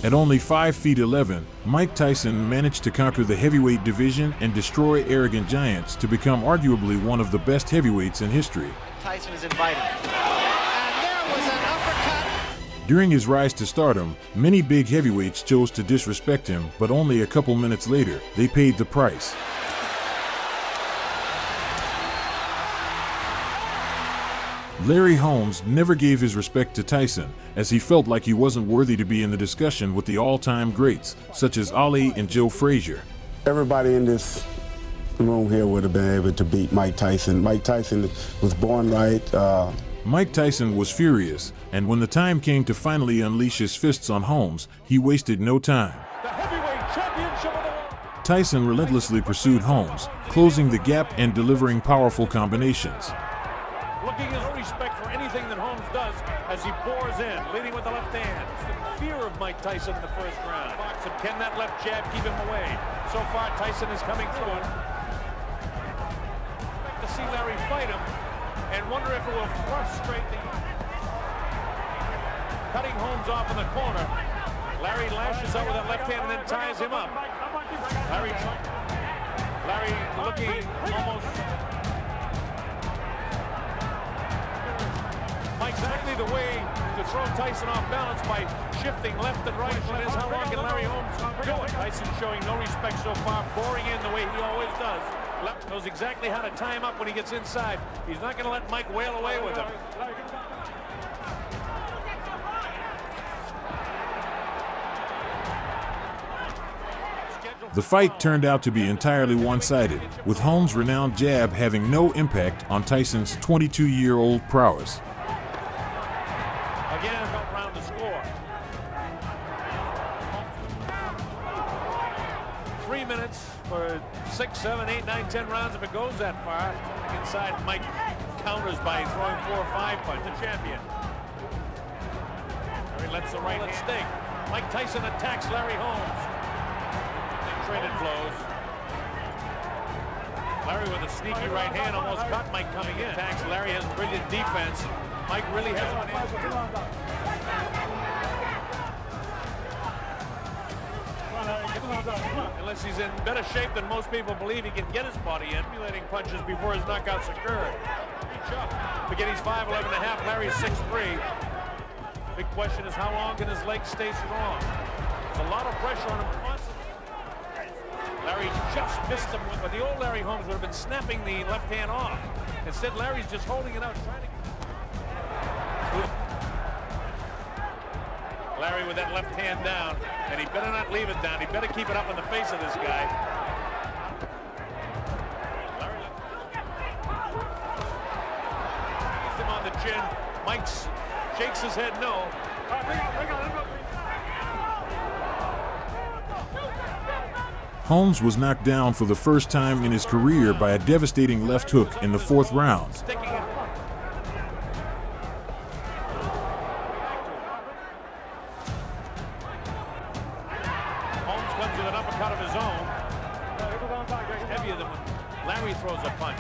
At only 5 feet 11, Mike Tyson managed to conquer the heavyweight division and destroy arrogant giants to become arguably one of the best heavyweights in history. Tyson is invited. And there was an uppercut. During his rise to stardom, many big heavyweights chose to disrespect him, but only a couple minutes later, they paid the price. Larry Holmes never gave his respect to Tyson, as he felt like he wasn't worthy to be in the discussion with the all-time greats, such as Ali and Joe Frazier. Everybody in this room here would have been able to beat Mike Tyson. Mike Tyson was born right. Mike Tyson was furious, and when the time came to finally unleash his fists on Holmes, he wasted no time. The heavyweight championship of the world. Tyson relentlessly pursued Holmes, closing the gap and delivering powerful combinations. Looking as no respect for anything that Holmes does as he bores in, leading with the left hand. The fear of Mike Tyson in the first round. And can that left jab keep him away? So far, Tyson is coming through it. To see Larry fight him and wonder if it will frustrate the... Cutting Holmes off in the corner. Larry lashes out with that left hand and then ties him up. Larry looking almost... Exactly the way to throw Tyson off balance by shifting left and right. That is, how long can Larry Holmes do it? Tyson showing no respect so far, boring in the way he always does. Knows exactly how to tie him up when he gets inside. He's not going to let Mike wail away with him. The fight turned out to be entirely one-sided, with Holmes' renowned jab having no impact on Tyson's 22-year-old prowess. Again, round to score. 3 minutes for 6, 7, 8, 9, 10 rounds if it goes that far. Inside, Mike counters by throwing 4 or 5 punches. The champion. Larry lets the right hand sting. Mike Tyson attacks Larry Holmes. They traded blows. Larry with a sneaky right hand almost caught Mike coming in. Attacks. Larry has brilliant defense. Mike really has one in. Unless he's in better shape than most people believe, he can get his body in. Emulating punches before his knockouts occurred. Forget he's 5'11" and a half, Larry's 6'3". Big question is how long can his legs stay strong? There's a lot of pressure on him constantly. Larry just missed him, but the old Larry Holmes would have been snapping the left hand off. Instead, Larry's just holding it out, trying to... Larry with that left hand down, and he better not leave it down. He better keep it up in the face of this guy. Larry him on the chin. Mike shakes his head no. Holmes was knocked down for the first time in his career by a devastating left hook in the 4th round. Holmes comes with an uppercut of his own. Heavier than when Larry throws a punch.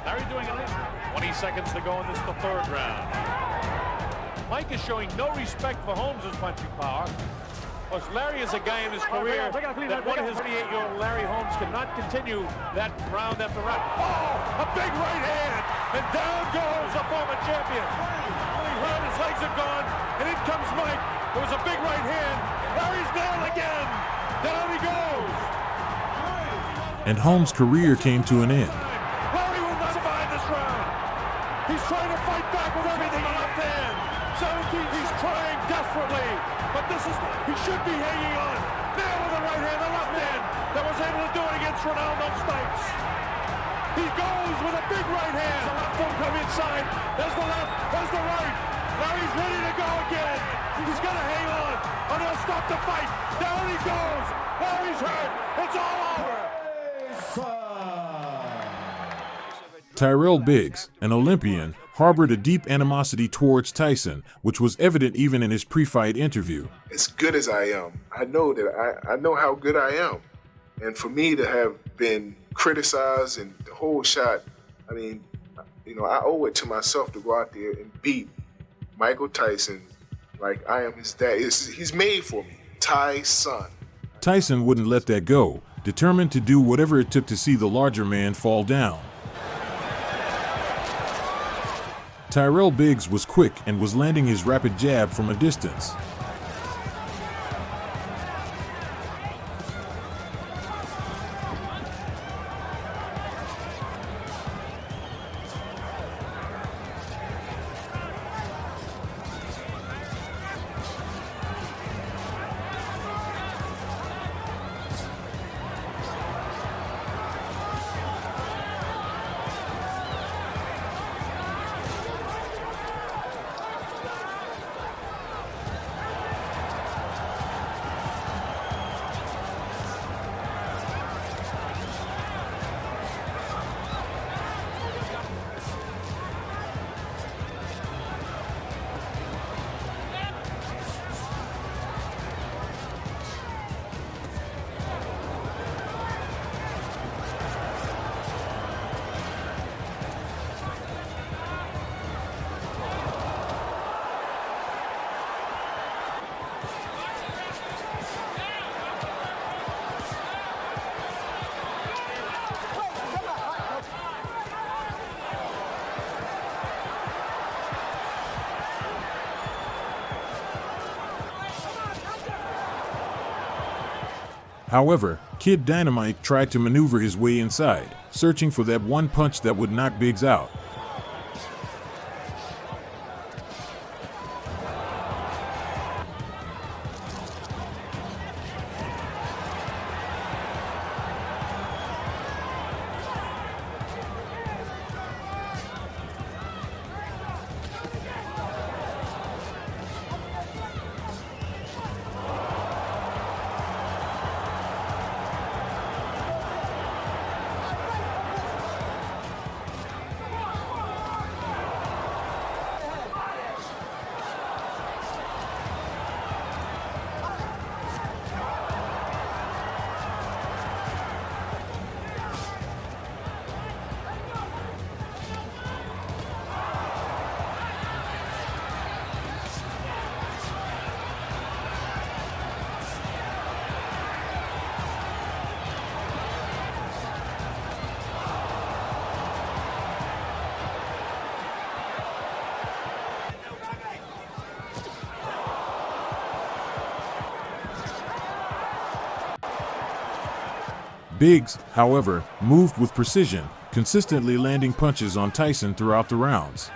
Larry doing it. 20 seconds to go in this, the 3rd round. Mike is showing no respect for Holmes' punching power. Of course, Larry is a guy in his career that one of his 38-year-old Larry Holmes cannot continue that round after round. Oh, a big right hand, and down goes the former champion. His legs are gone, and in comes Mike. There was a big right hand. Larry's down again. Down he goes. And Holmes' career came to an end. Larry will not survive this round. He's trying to fight back with everything in the left hand. 17, he's trying desperately. But he should be hanging on. Now with the right hand, the left hand that was able to do it against Ronaldo Snipes. He goes with a big right hand. The left won't come inside. There's the left, there's the right. Larry's ready to go again. He's gonna hang on, or they'll stop the fight. Down he goes. Larry's hurt. It's all over. Tyrell Biggs, an Olympian, harbored a deep animosity towards Tyson, which was evident even in his pre-fight interview. As good as I am, I know that I know how good I am. And for me to have been criticized and the whole shot, I mean, you know, I owe it to myself to go out there and beat Michael Tyson like I am his dad. He's made for me. Tyson. Tyson wouldn't let that go, determined to do whatever it took to see the larger man fall down. Tyrell Biggs was quick and was landing his rapid jab from a distance. However, Kid Dynamite tried to maneuver his way inside, searching for that one punch that would knock Biggs out. Biggs, however, moved with precision, consistently landing punches on Tyson throughout the rounds.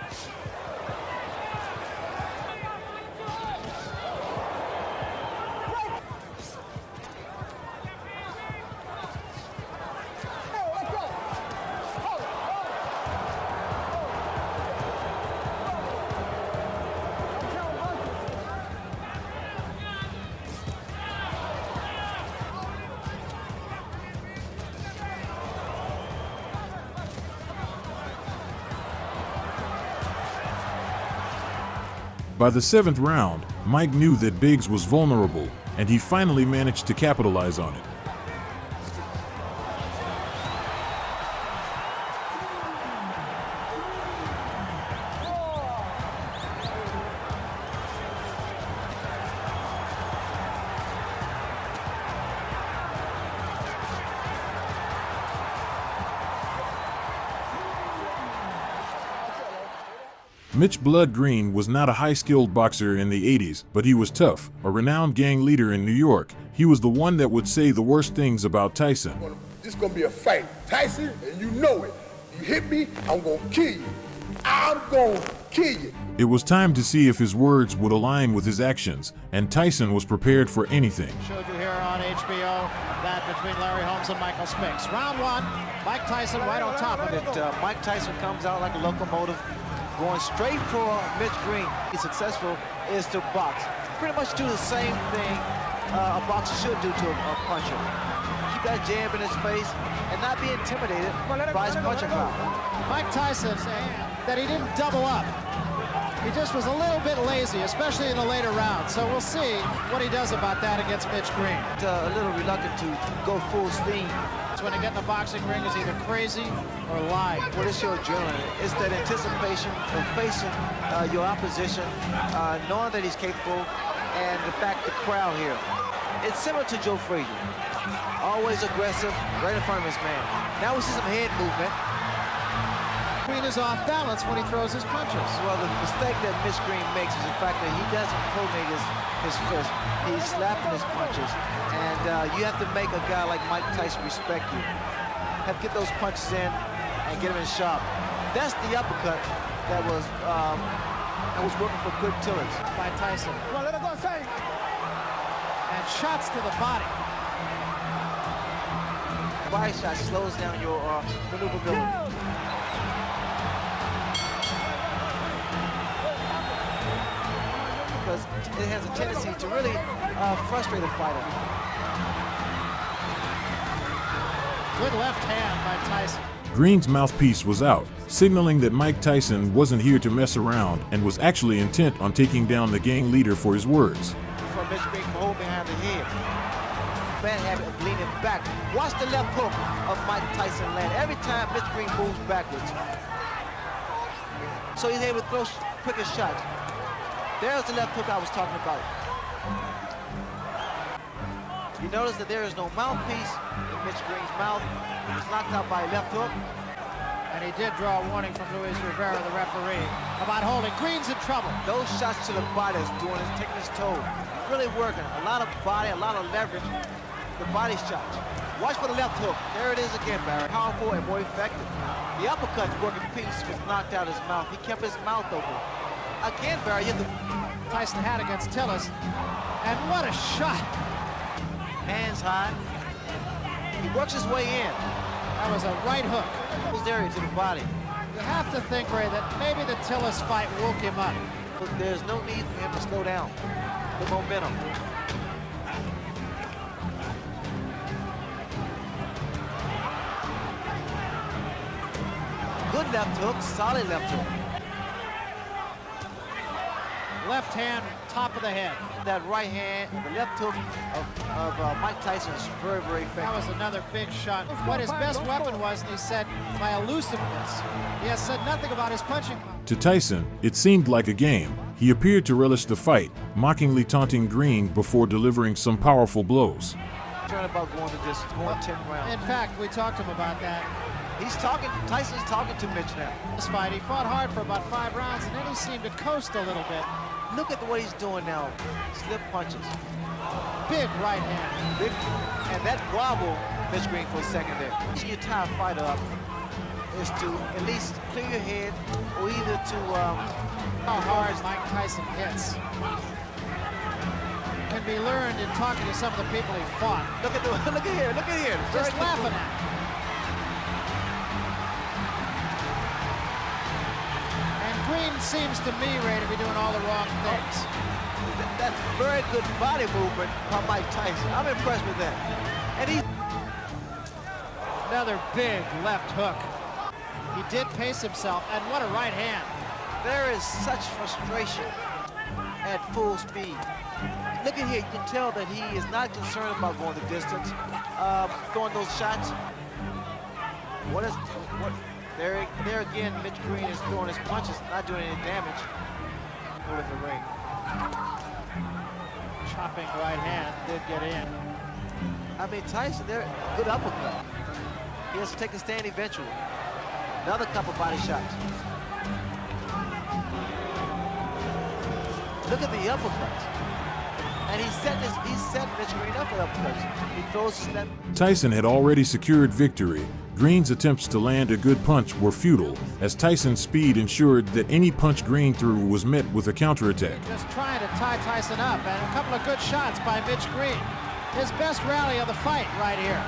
By the 7th round, Mike knew that Biggs was vulnerable, and he finally managed to capitalize on it. Mitch Blood Green was not a high-skilled boxer in the 80s, but he was tough, a renowned gang leader in New York. He was the one that would say the worst things about Tyson. This is gonna be a fight. Tyson, and you know it. You hit me, I'm gonna kill you. I'm gonna kill you. It was time to see if his words would align with his actions, and Tyson was prepared for anything. Showed you here on HBO that between Larry Holmes and Michael Spinks. Round one, Mike Tyson right on top of it. Mike Tyson comes out like a locomotive, going straight for Mitch Green. He's successful is to box. Pretty much do the same thing a boxer should do to a puncher. Keep that jab in his face and not be intimidated by his punching power. Mike Tyson saying that he didn't double up. He just was a little bit lazy, especially in the later rounds. So we'll see what he does about that against Mitch Green. A little reluctant to go full steam. When they get in the boxing ring is either crazy or lying. What is your adrenaline? It's that anticipation of facing your opposition, knowing that he's capable, and the crowd here. It's similar to Joe Frazier. Always aggressive, right in front of his man. Now we see some head movement. Green is off balance when he throws his punches. Well, the mistake that Mitch Green makes is the fact that he doesn't coordinate his fist. He's slapping his punches. And you have to make a guy like Mike Tyson respect you. Have to get those punches in and get him in sharp. That's the uppercut that was working for good Tillis. By Tyson. Well, let it go, say. And shots to the body. Body shot slows down your maneuverability. Because it has a tendency to really frustrate a fighter. Good left hand by Tyson. Green's mouthpiece was out, signaling that Mike Tyson wasn't here to mess around and was actually intent on taking down the gang leader for his words. From Mitch Green from hold behind the head. Bad habit of leaning back. Watch the left hook of Mike Tyson land every time Mitch Green moves backwards. So he's able to throw quicker shots. There's the left hook I was talking about. You notice that there is no mouthpiece in Mitch Green's mouth. He was knocked out by a left hook. And he did draw a warning from Luis Rivera, the referee, about holding. Green's in trouble. Those shots to the body is taking his toll. Really working. A lot of body, a lot of leverage. The body shots. Watch for the left hook. There it is again, Barry. Powerful and more effective. The uppercut's working piece was knocked out his mouth. He kept his mouth open. Again, Barry, you have to... Tyson had against Tillis. And what a shot. Hands high. He works his way in. That was a right hook. Close area to the body. You have to think, Ray, that maybe the Tillis fight woke him up. But there's no need for him to slow down. The momentum. Good left hook, solid left hook. Left hand, top of the head. That right hand, the left hook of Mike Tyson is very, very effective. That was another big shot. What his best weapon was, and he said, my elusiveness. He has said nothing about his punching power. To Tyson, it seemed like a game. He appeared to relish the fight, mockingly taunting Green before delivering some powerful blows. Trying about going to this, going 10 rounds. In fact, we talked to him about that. Tyson's talking to Mitch now. This fight, he fought hard for about 5 rounds, and then he seemed to coast a little bit. Look at what he's doing now. Slip punches. Big right hand. Big, and that wobble, Mitch Green for a second there. You tie a fighter up is to at least clear your head, or either to how hard Mike Tyson hits can be learned in talking to some of the people he fought. Look at here. Just laughing at him. Green seems to me, Ray, to be doing all the wrong things. That's very good body movement by Mike Tyson. I'm impressed with that. And he... Another big left hook. He did pace himself, and what a right hand. There is such frustration at full speed. Look at here, you can tell that he is not concerned about going the distance, throwing those shots. There again, Mitch Green is throwing his punches, not doing any damage. With the ring. Chopping right hand did get in. I mean, Tyson, there, good uppercut. He has to take a stand eventually. Another couple body shots. Look at the uppercuts. And he's setting Mitch Green up for uppercuts. He throws his left. Tyson had already secured victory. Green's attempts to land a good punch were futile, as Tyson's speed ensured that any punch Green threw was met with a counterattack. Just trying to tie Tyson up, and a couple of good shots by Mitch Green. His best rally of the fight right here.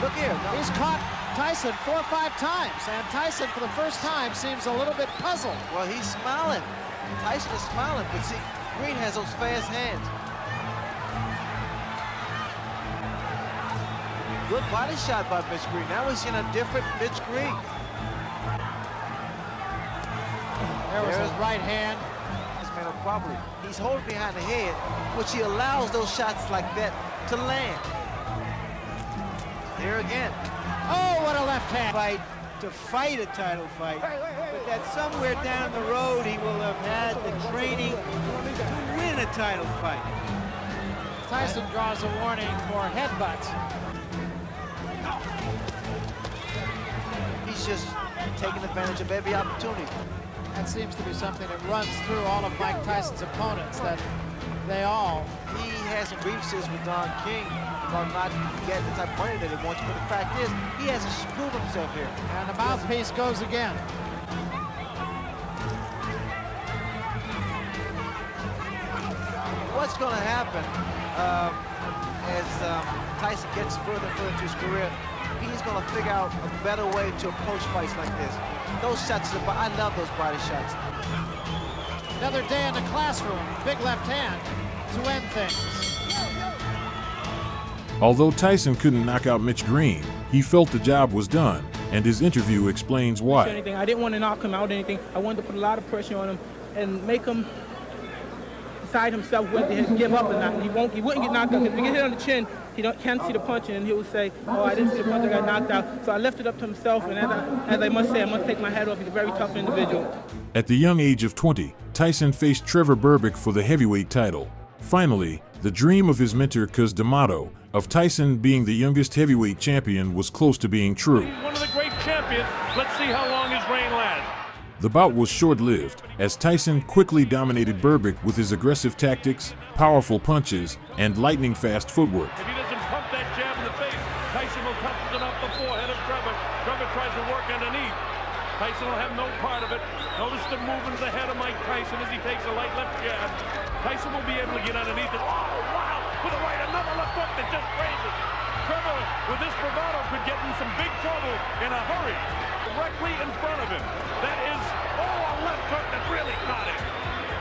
Look here. He's caught Tyson 4 or 5 times, and Tyson, for the first time, seems a little bit puzzled. Well, he's smiling. Tyson is smiling, but see, Green has those fast hands. Good body shot by Mitch Green. Now we're seeing a different Mitch Green. There was his right hand. This man properly. He's holding behind the head, which he allows those shots like that to land. There again. Oh, what a left hand. Fight to fight a title fight, but that somewhere down the road he will have had the training to win a title fight. Tyson draws a warning for headbutts. He's just taking advantage of every opportunity. That seems to be something that runs through all of Mike Tyson's opponents, that He has some grievances with Don King about not getting the type of money that he wants, but the fact is, he hasn't proven himself here. and the mouthpiece goes again. What's going to happen as Tyson gets further and further into his career, he's going to figure out a better way to approach fights like this. Those shots, I love those body shots. Another day in the classroom, big left hand to end things. Although Tyson couldn't knock out Mitch Green, he felt the job was done, and his interview explains why. I didn't want to knock him out or anything. I wanted to put a lot of pressure on him and make him decide himself whether to give up or not. He wouldn't get knocked out, because if he get hit on the chin, he can't see the punch, and he would say, oh, I didn't see the punch, I got knocked out. So I left it up to himself, and as I must say, I must take my hat off. He's a very tough individual. At the young age of 20, Tyson faced Trevor Berbick for the heavyweight title. Finally, the dream of his mentor Cus D'Amato of Tyson being the youngest heavyweight champion was close to being true. He's one of the great champions. Let's see how long his reign lasts. The bout was short-lived, as Tyson quickly dominated Berbick with his aggressive tactics, powerful punches, and lightning-fast footwork. If he doesn't pump that jab in the face, Tyson will touch it off the forehead of Trevor. Trevor tries to work underneath. Tyson will have no part of it. Notice the movements ahead of Mike Tyson as he takes a light left jab. Tyson will be able to get underneath it. Oh, wow! With a right, another left hook that just raises. Trevor, with this bravado, could get in some big trouble in a hurry. Directly in front of him. That is, a left hook that really caught him.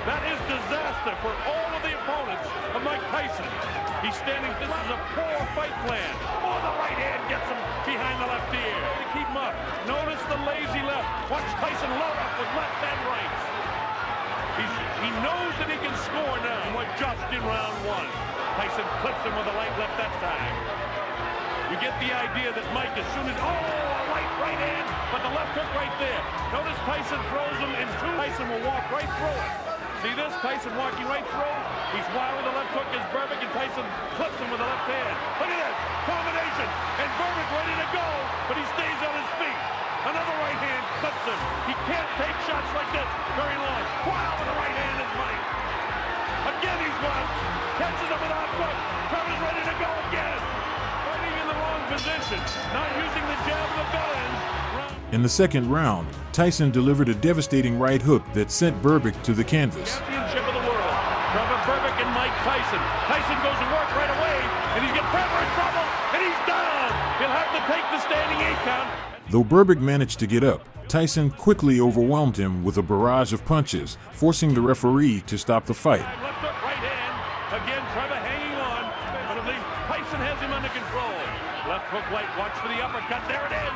That is disaster for all of the opponents of Mike Tyson. He's standing, this is a poor fight plan. Oh, the right hand gets him behind the left ear to keep him up. Notice the lazy left. Watch Tyson load up with left and right. He knows that he can score now. What just in round one. Tyson clips him with a light left that time. You get the idea that Mike, as soon as, a right hand, but the left hook right there. Notice Tyson throws him in two. Tyson will walk right through it. See this? Tyson walking right through. He's wild with the left hook as Berbick, and Tyson clips him with the left hand. Look at this, combination, and Berbick ready to go, but he stays on his feet. Another right hand clips him. He can't take shots like this very long. Wow, with the right hand is Mike. Again he's wild. Catches him with a left hook. Trevor's ready to go again. Fighting in the wrong position. Not using the jab of the bell end. In the second round, Tyson delivered a devastating right hook that sent Berbick to the canvas. Championship of the world. Trevor Berbick and Mike Tyson. Tyson goes to work right away, and he gets Trevor in trouble, and he's down. He'll have to take the standing 8 count. Though Berbick managed to get up, Tyson quickly overwhelmed him with a barrage of punches, forcing the referee to stop the fight. Left hook, right hand. Again, Trevor hanging on, but at least Tyson has him under control. Left hook, right. Watch for the uppercut. There it is.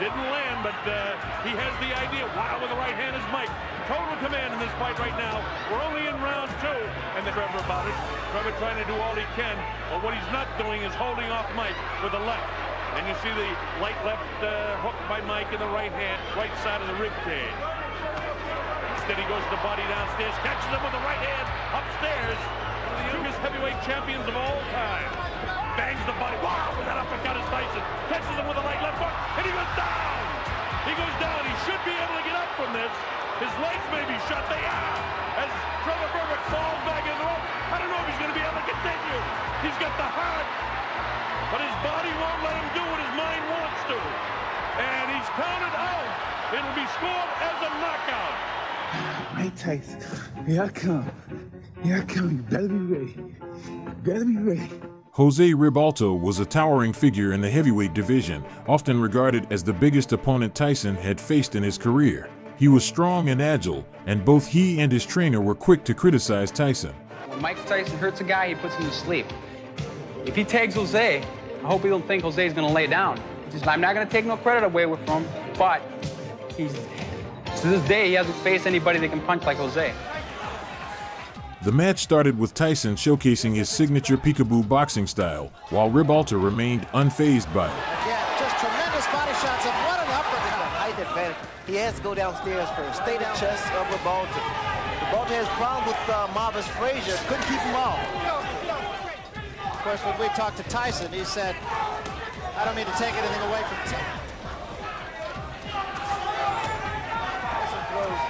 Didn't land, but he has the idea. Wow, with the right hand is Mike. Total command in this fight right now. We're only in round 2, and then Trevor about it. Trevor trying to do all he can, but what he's not doing is holding off Mike with the left. And you see the light left hook by Mike in the right hand, right side of the rib cage. Instead he goes to the body downstairs, catches him with the right hand upstairs. One of the youngest heavyweight champions of all time. Bangs the body. Wow, with that uppercut is Tyson. Catches him with a light left hook, and he goes down. He goes down. He should be able to get up from this. His legs may be shut. They are. As Trevor Berbick falls back in the rope. I don't know if he's going to be able to continue. He's got the heart, but his body won't let him do what his mind wants to. And he's counted out. It'll be scored as a knockout. Mike Tyson, here I come. Here I come. You better be ready. You better be ready. Jose Ribalta was a towering figure in the heavyweight division, often regarded as the biggest opponent Tyson had faced in his career. He was strong and agile, and both he and his trainer were quick to criticize Tyson. When Mike Tyson hurts a guy, he puts him to sleep. If he tags Jose, I hope he don't think Jose's going to lay down. I'm not going to take no credit away from him, but to this day, he hasn't faced anybody that can punch like Jose. The match started with Tyson showcasing his signature peekaboo boxing style, while Ribalta remained unfazed by it. Again, just tremendous body shots, and what an uppercut. Height advantage. He has to go downstairs first. Stay down chest of Ribalta. Botha has problems with Marvis Frazier. Couldn't keep him off. Of course, when we talked to Tyson, he said, I don't mean to take anything away from Tyson throws.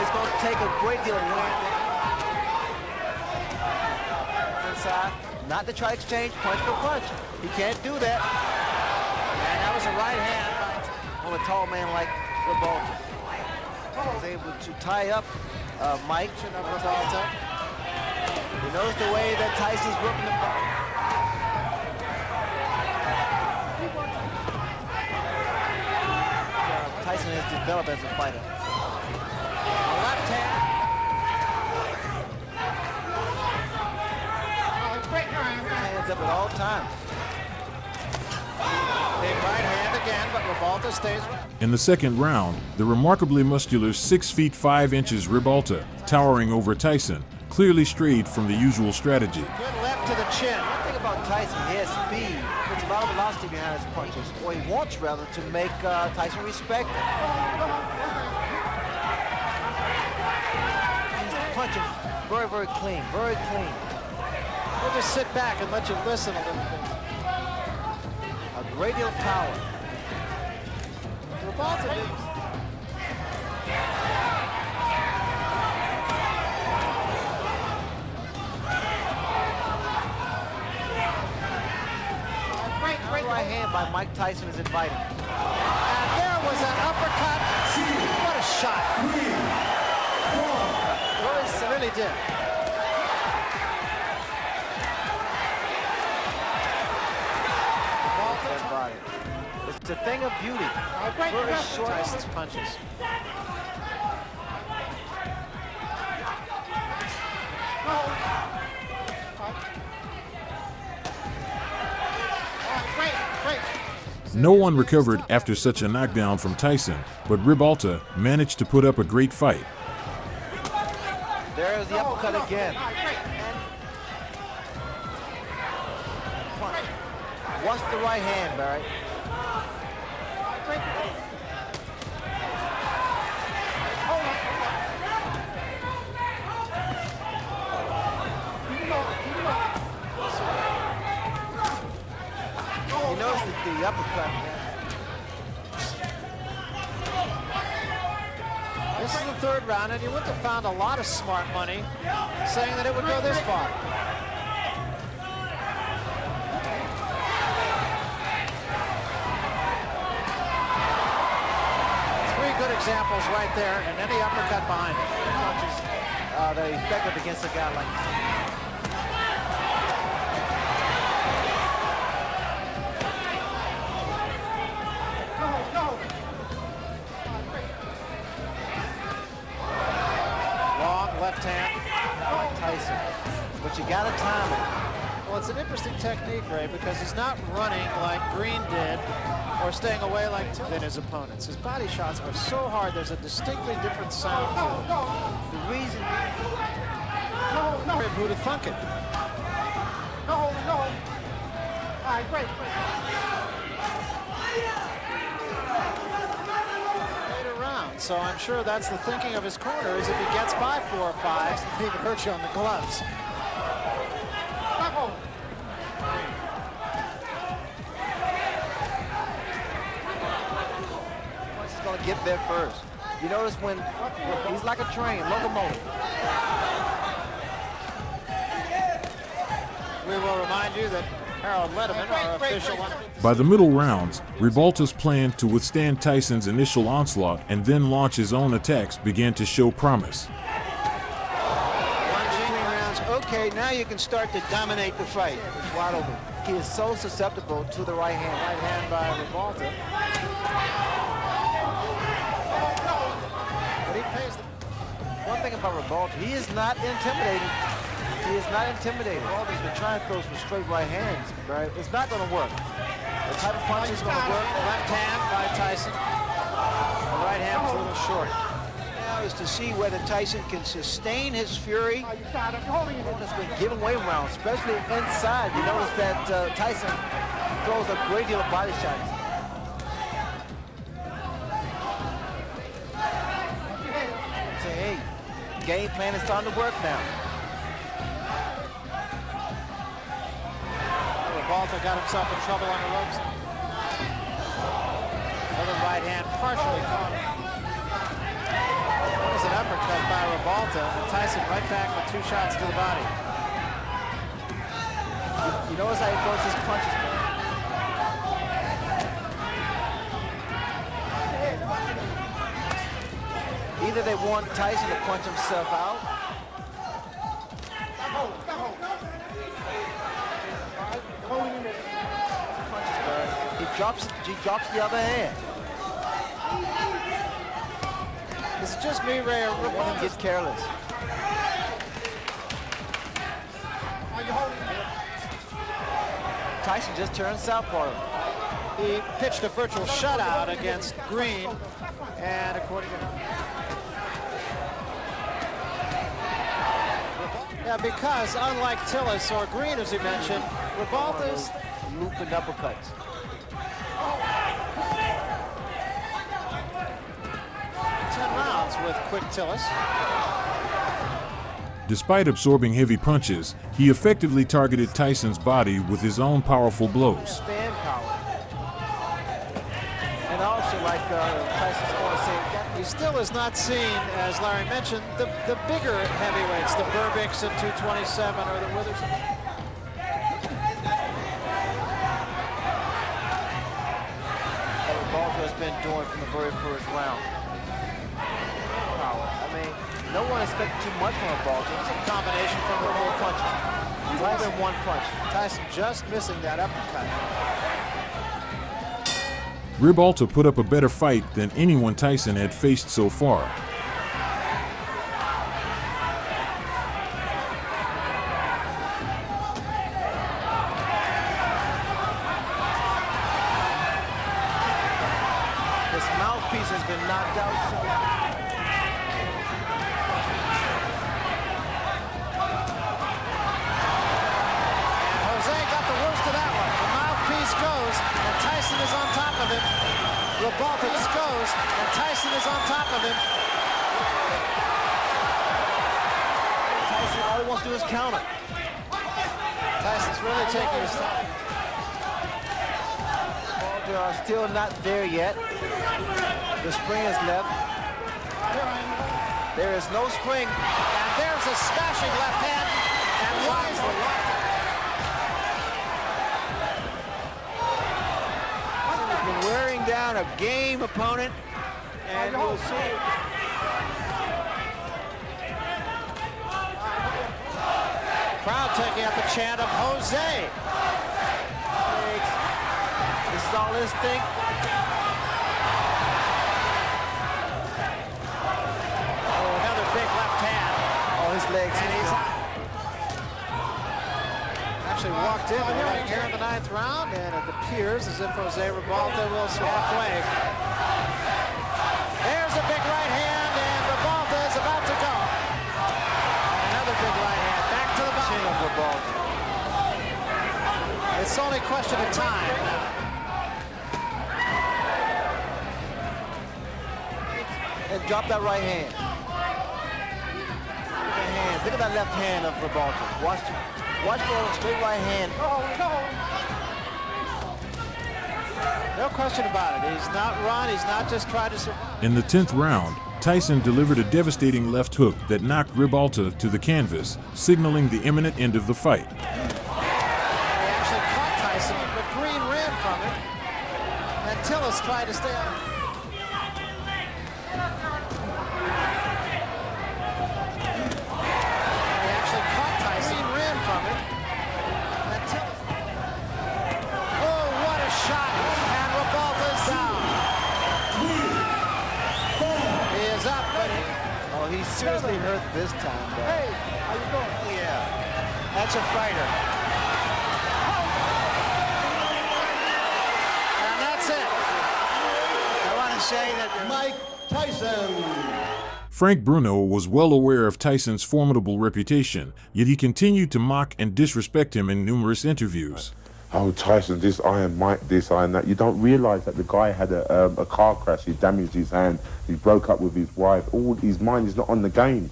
It's going to take a great deal of wind. Inside. Not to try to exchange punch for punch. He can't do that. And that was a right hand on a tall man like Ribalta. Was able to tie up Mike. Ribalta. He knows the way that Tyson's working the ball. Tyson has developed as a fighter. Left hand. Hands up at all times. Big right hand again, but Ribalta stays. In the second round, the remarkably muscular 6 feet 5 inches Ribalta, towering over Tyson, clearly strayed from the usual strategy. Good left to the chin. One thing about Tyson, he has speed, puts a lot of velocity behind his punches, or he wants rather to make Tyson respect him. He's punching very, very clean, very clean. We'll just sit back and let you listen a little bit. A great deal of power. Ribalta did. Right hand by Mike Tyson is inviting. And there was an uppercut. What a shot. Really did. It's a thing of beauty. Very short. Tyson's punches. No one recovered after such a knockdown from Tyson, but Ribalta managed to put up a great fight. There's the uppercut again. What's the right hand, Barry? He knows the uppercut. This is the third round, and you wouldn't have found a lot of smart money saying that it would go this far. Three good examples right there, and any uppercut behind it. Punches that are effective against a guy like that. Left hand by Tyson, but you got to time it. Well, it's an interesting technique, Ray, because he's not running like Green did or staying away like Tillis than his opponents. His body shots are so hard, there's a distinctly different sound to them. The reason... Who'd have thunk it? No. All right, great. So I'm sure that's the thinking of his corner, is if he gets by 4 or 5, he can hurt you on the gloves. He's going to get there first. You notice when he's like a train, locomotive. We will remind you that Harold Letterman, our official one. By the middle rounds, Ribalta's plan to withstand Tyson's initial onslaught and then launch his own attacks began to show promise. Rounds. Okay, now you can start to dominate the fight. It's wide open. He is so susceptible to the right hand. Right hand by Ribalta. But he pays the... One thing about Ribalta, he is not intimidated. He is not intimidated. Ribalta's been trying to throw some straight right hands, right? It's not going to work. The type of punch is going to work. Left hand by Tyson. The right hand was a little short. Now is to see whether Tyson can sustain his fury. He's been giving away rounds, especially inside. You notice that Tyson throws a great deal of body shots. Say, hey, game plan is starting to work now. Ribalta got himself in trouble on the ropes. Another right hand partially caught him. That was an uppercut by Ribalta, and Tyson right back with 2 shots to the body. You notice how he throws his punches, man. Either they want Tyson to punch himself out. He drops the other hand. This is just me, Ray. Ribalta gets careless. Tyson just turned southpaw. He pitched a virtual shutout against Green, and according to him, yeah, because unlike Tillis or Green, as he mentioned, Ribalta's looping uppercuts. 10 rounds with quick Tillis. Despite absorbing heavy punches, he effectively targeted Tyson's body with his own powerful blows. Stand power. And also, like Tyson's going to say, he still is not seen, as Larry mentioned, the bigger heavyweights, the Berbicks at 227 or the Withers. Ribalta has been doing from the very first round. I mean, no one expected too much from Ribalta. It's a combination from the whole punches. More than one punch. Tyson just missing that uppercut. Ribalta put up a better fight than anyone Tyson had faced so far. His mouthpiece has been knocked out. Is on top of him. Ribalta just goes, and Tyson is on top of him. Tyson, all he wants to do is counter. Tyson's really taking his time. They are still not there yet. The spring is left. There is no spring. And there's a smashing left hand, and winds the left. Wearing down a game opponent, and we'll see. Crowd taking up a chant of Jose. This is all instinct. Oh, another big left hand. Oh, his legs. And he's actually walked in right here in the 9th round, and it appears as if Jose Ribalta will swap away. There's a big right hand, and Ribalta is about to go. And another big right hand, back to the bottom of Ribalta. It's only a question of time now. And drop that right hand. Look at that left hand of Ribalta. Watch for a straight right hand. No question about it. He's not run. He's not just tried to survive. In the 10th round, Tyson delivered a devastating left hook that knocked Ribalta to the canvas, signaling the imminent end of the fight. He actually caught Tyson, but Green ran from it. And Tillis tried to stay on. He seriously hurt this time, though. Hey, how you doing? Yeah, that's a fighter. And that's it. I want to say that Mike Tyson. Frank Bruno was well aware of Tyson's formidable reputation, yet he continued to mock and disrespect him in numerous interviews. oh, Tyson this, Iron Mike this, Iron that. You don't realise that the guy had a car crash. He damaged his hand. He broke up with his wife. All his mind is not on the game.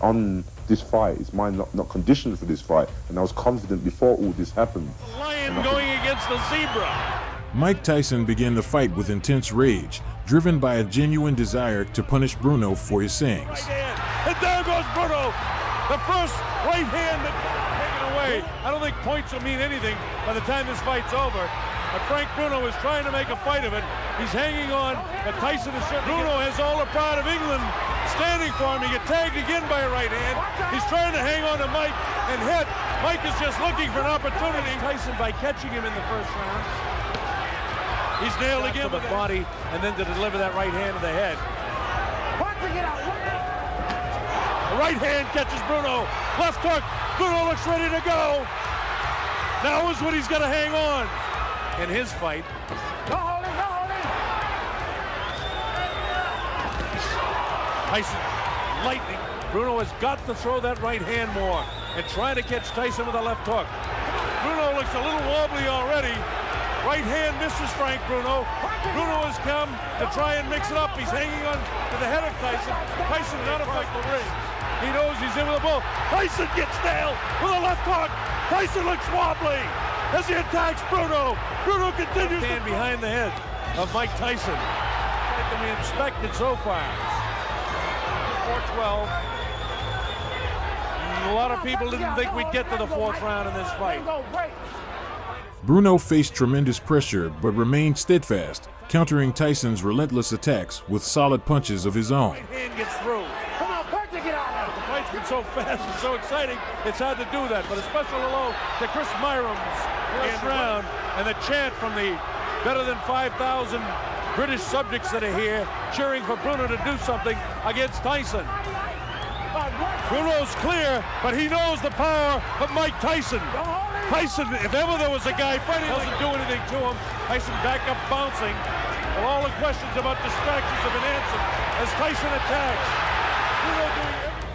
On this fight, his mind not conditioned for this fight. And I was confident before all this happened. The lion going against the zebra. Mike Tyson began the fight with intense rage, driven by a genuine desire to punish Bruno for his sayings. Right hand. And there goes Bruno. The first right hand that taken away. I don't think points will mean anything by the time this fight's over. But Frank Bruno is trying to make a fight of it. He's hanging on, but Tyson is certain. Bruno has all the pride of England standing for him. He gets tagged again by a right hand. He's trying to hang on to Mike and hit. Mike is just looking for an opportunity. Tyson by catching him in the first round. He's nailed again to the body and then to deliver that right hand to the head. The right hand catches Bruno. Left hook. Bruno looks ready to go. Now is when he's got to hang on. In his fight. Tyson lightning. Bruno has got to throw that right hand more and try to catch Tyson with a left hook. Bruno looks a little wobbly already. Right hand misses Frank Bruno. Bruno has come to try and mix it up. He's hanging on to the head of Tyson. Tyson not affect the ring. He knows he's in with a bull. Tyson gets nailed with a left hook. Tyson looks wobbly as he attacks Bruno. Bruno continues to stand behind the head of Mike Tyson. That can be inspected so far. 4-12. A lot of people didn't think we'd get to the fourth round in this fight. Bruno faced tremendous pressure but remained steadfast, countering Tyson's relentless attacks with solid punches of his own. Right hand gets through. Come on, Bert, get out of it. The fight's been so fast and so exciting, it's hard to do that. But a special hello to Chris Myram's first round and the chant from the better than 5,000 British subjects that are here cheering for Bruno to do something against Tyson. Bruno's clear, but he knows the power of Mike Tyson. Tyson, if ever there was a guy fighting, doesn't do anything to him. Tyson back up bouncing. Well, all the questions about distractions have been answered as Tyson attacks. Bruno doing everything.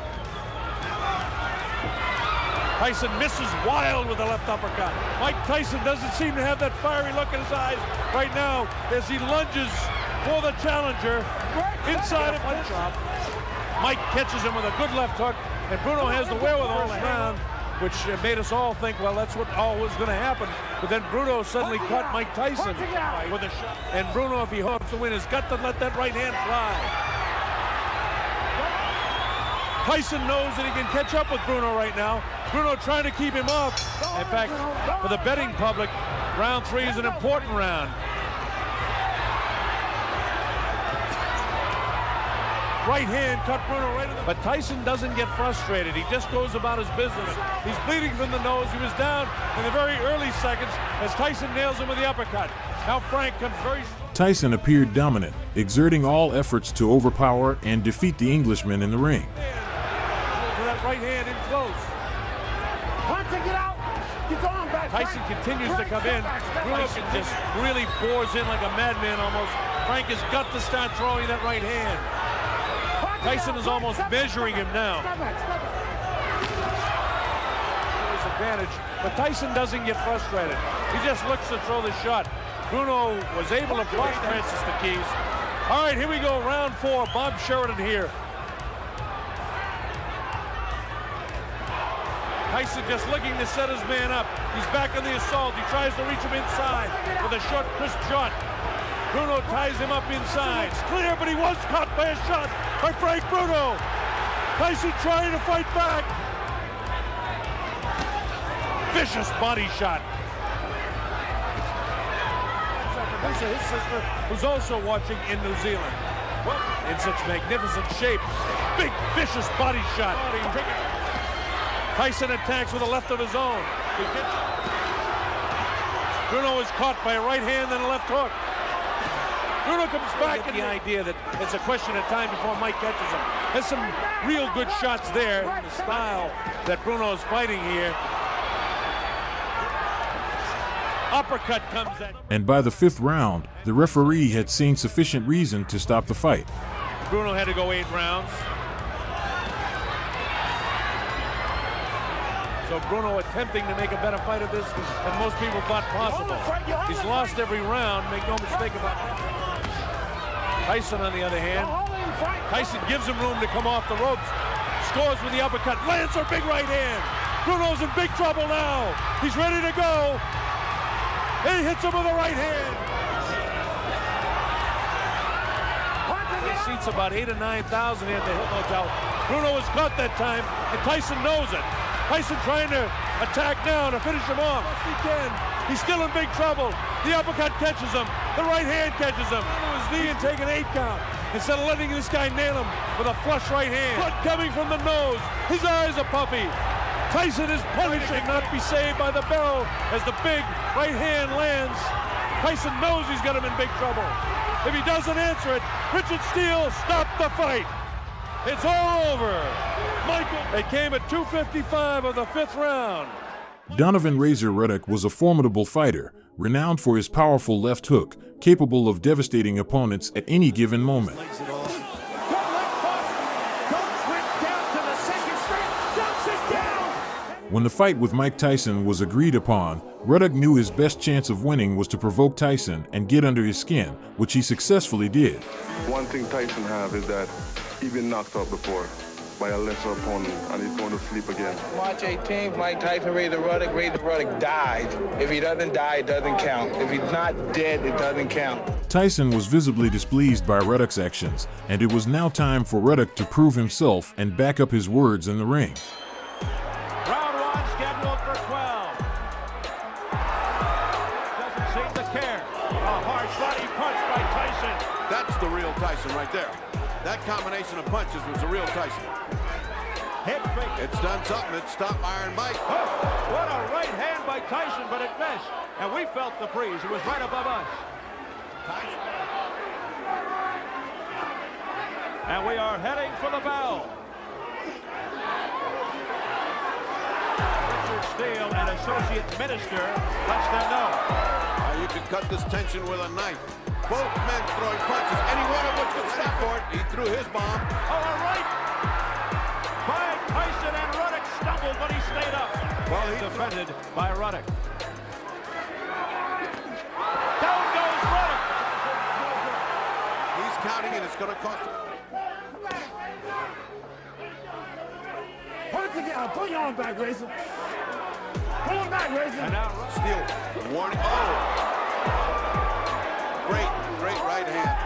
Tyson misses wild with a left uppercut. Mike Tyson doesn't seem to have that fiery look in his eyes right now as he lunges for the challenger inside of punch drop. Mike catches him with a good left hook, and Bruno has the wherewithal to round, which made us all think, well, that's what all was going to happen. But then Bruno suddenly caught Mike Tyson with a shot. And Bruno, if he hopes to win, has got to let that right hand fly. Tyson knows that he can catch up with Bruno right now. Bruno trying to keep him off. In fact, for the betting public, round 3 is an important round. Right hand cut Bruno right in the... But Tyson doesn't get frustrated. He just goes about his business. He's bleeding from the nose. He was down in the very early seconds as Tyson nails him with the uppercut. Now Frank comes very... Tyson appeared dominant, exerting all efforts to overpower and defeat the Englishman in the ring. To that right hand in close. Tyson continues to come in. Bruno just really pours in like a madman almost. Frank has got to start throwing that right hand. Tyson is almost measuring him now. There's advantage, but Tyson doesn't get frustrated. He just looks to throw the shot. Bruno was able to block Francis the Keys. All right, here we go, round 4. Bob Sheridan here. Tyson just looking to set his man up. He's back on the assault. He tries to reach him inside with a short, crisp shot. Bruno ties him up inside. It's clear, but he was caught by a shot by Frank Bruno. Tyson trying to fight back. Vicious body shot. His sister, who's also watching in New Zealand. In such magnificent shape. Big, vicious body shot. Tyson attacks with a left of his own. Bruno is caught by a right hand and a left hook. Bruno comes back with the idea that it's a question of time before Mike catches him. There's some real good shots there. The style that Bruno is fighting here. Uppercut comes at. And by the 5th round, the referee had seen sufficient reason to stop the fight. Bruno had to go 8 rounds. So So Bruno attempting to make a better fight of this than most people thought possible. He's lost every round, make no mistake about it. Tyson, on the other hand, Tyson gives him room to come off the ropes. Scores with the uppercut, lands a big right hand. Bruno's in big trouble now. He's ready to go. He hits him with a right hand. He seats about 8,000 or 9,000 here at the Hill Motel. Bruno was caught that time, and Tyson knows it. Tyson trying to attack now to finish him off. Yes, he can. He's still in big trouble. The uppercut catches him. The right hand catches him. To his knee and take an 8 count. Instead of letting this guy nail him with a flush right hand. Blood coming from the nose. His eyes are puffy. Tyson is punishing, not be saved by the bell as the big right hand lands. Tyson knows he's got him in big trouble. If he doesn't answer it, Richard Steele stopped the fight. It's all over. It came at 2:55 of the 5th round. Donovan Razor Ruddock was a formidable fighter, renowned for his powerful left hook, capable of devastating opponents at any given moment. When the fight with Mike Tyson was agreed upon, Ruddock knew his best chance of winning was to provoke Tyson and get under his skin, which he successfully did. One thing Tyson have is that he's been knocked out before by a lesser opponent, and he's going to sleep again. March 18th, Mike Tyson, Razor Ruddock. Razor Ruddock died. If he doesn't die, it doesn't count. If he's not dead, it doesn't count. Tyson was visibly displeased by Ruddock's actions, and it was now time for Ruddock to prove himself and back up his words in the ring. Round 1 scheduled for 12. Doesn't seem to care. A hard sliding punch by Tyson. That's the real Tyson right there. That combination of punches was the real Tyson. Hit fake. It's done something. It stopped Iron Mike. Oh, what a right hand by Tyson, but it missed. And we felt the breeze. It was right above us. Tyson. And we are heading for the bell. Richard Steele and Associate Minister lets them know. You can cut this tension with a knife. Both men throwing punches, any one of which could stop for it. He threw his bomb. Oh, all right. By Tyson, and Ruddock stumbled, but he stayed up. Well, he's defended by Ruddock. Down goes Ruddock. He's counting, and it's going to cost him. Put it together. Put your arm back, Razor. Pull him back, Razor. And now Steele, warning. Oh. Great right hand.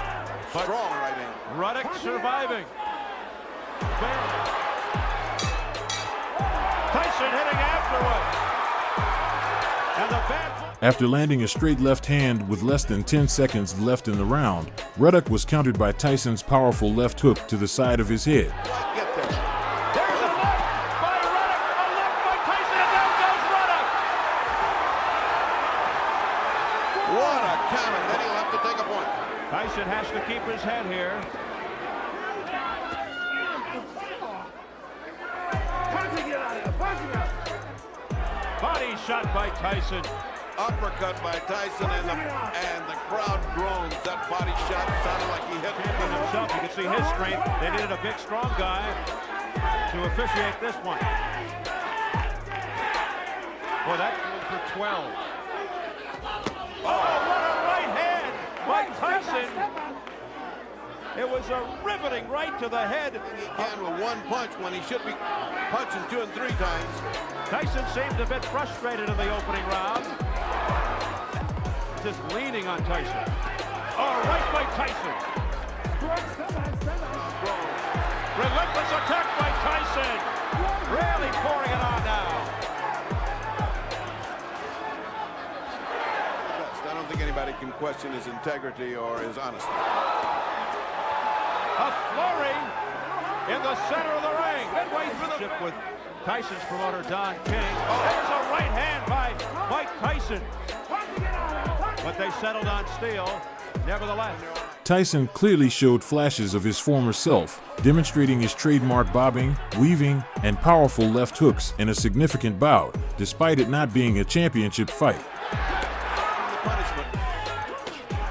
Strong right hand. Ruddock surviving. Tyson hitting afterwards. And the bad... After landing a straight left hand with less than 10 seconds left in the round, Ruddock was countered by Tyson's powerful left hook to the side of his head. Get there. There's a left by Ruddock. A left by Tyson, and down goes Ruddock. What a counter. Then he'll have to take a point. Tyson has to keep his head here. Body shot by Tyson. Uppercut by Tyson, and the crowd groans. That body shot sounded like he hit Champion himself. You can see his strength. They needed a big, strong guy to officiate this one. Boy, that's for 12. Oh, what a right hand by Tyson. It was a riveting right to the head. He can with one punch when he should be punching 2 and 3 times. Tyson seemed a bit frustrated in the opening round. Just leaning on Tyson. Oh, right by Tyson. Relentless attack by Tyson. Really pouring it on now. I don't think anybody can question his integrity or his honesty. A flurry in the center of the ring. Midway through the ship with Tyson's promoter, Don King. Oh, there's a right hand by Mike Tyson. But they settled on Steele, nevertheless. Tyson clearly showed flashes of his former self, demonstrating his trademark bobbing, weaving, and powerful left hooks in a significant bout, despite it not being a championship fight.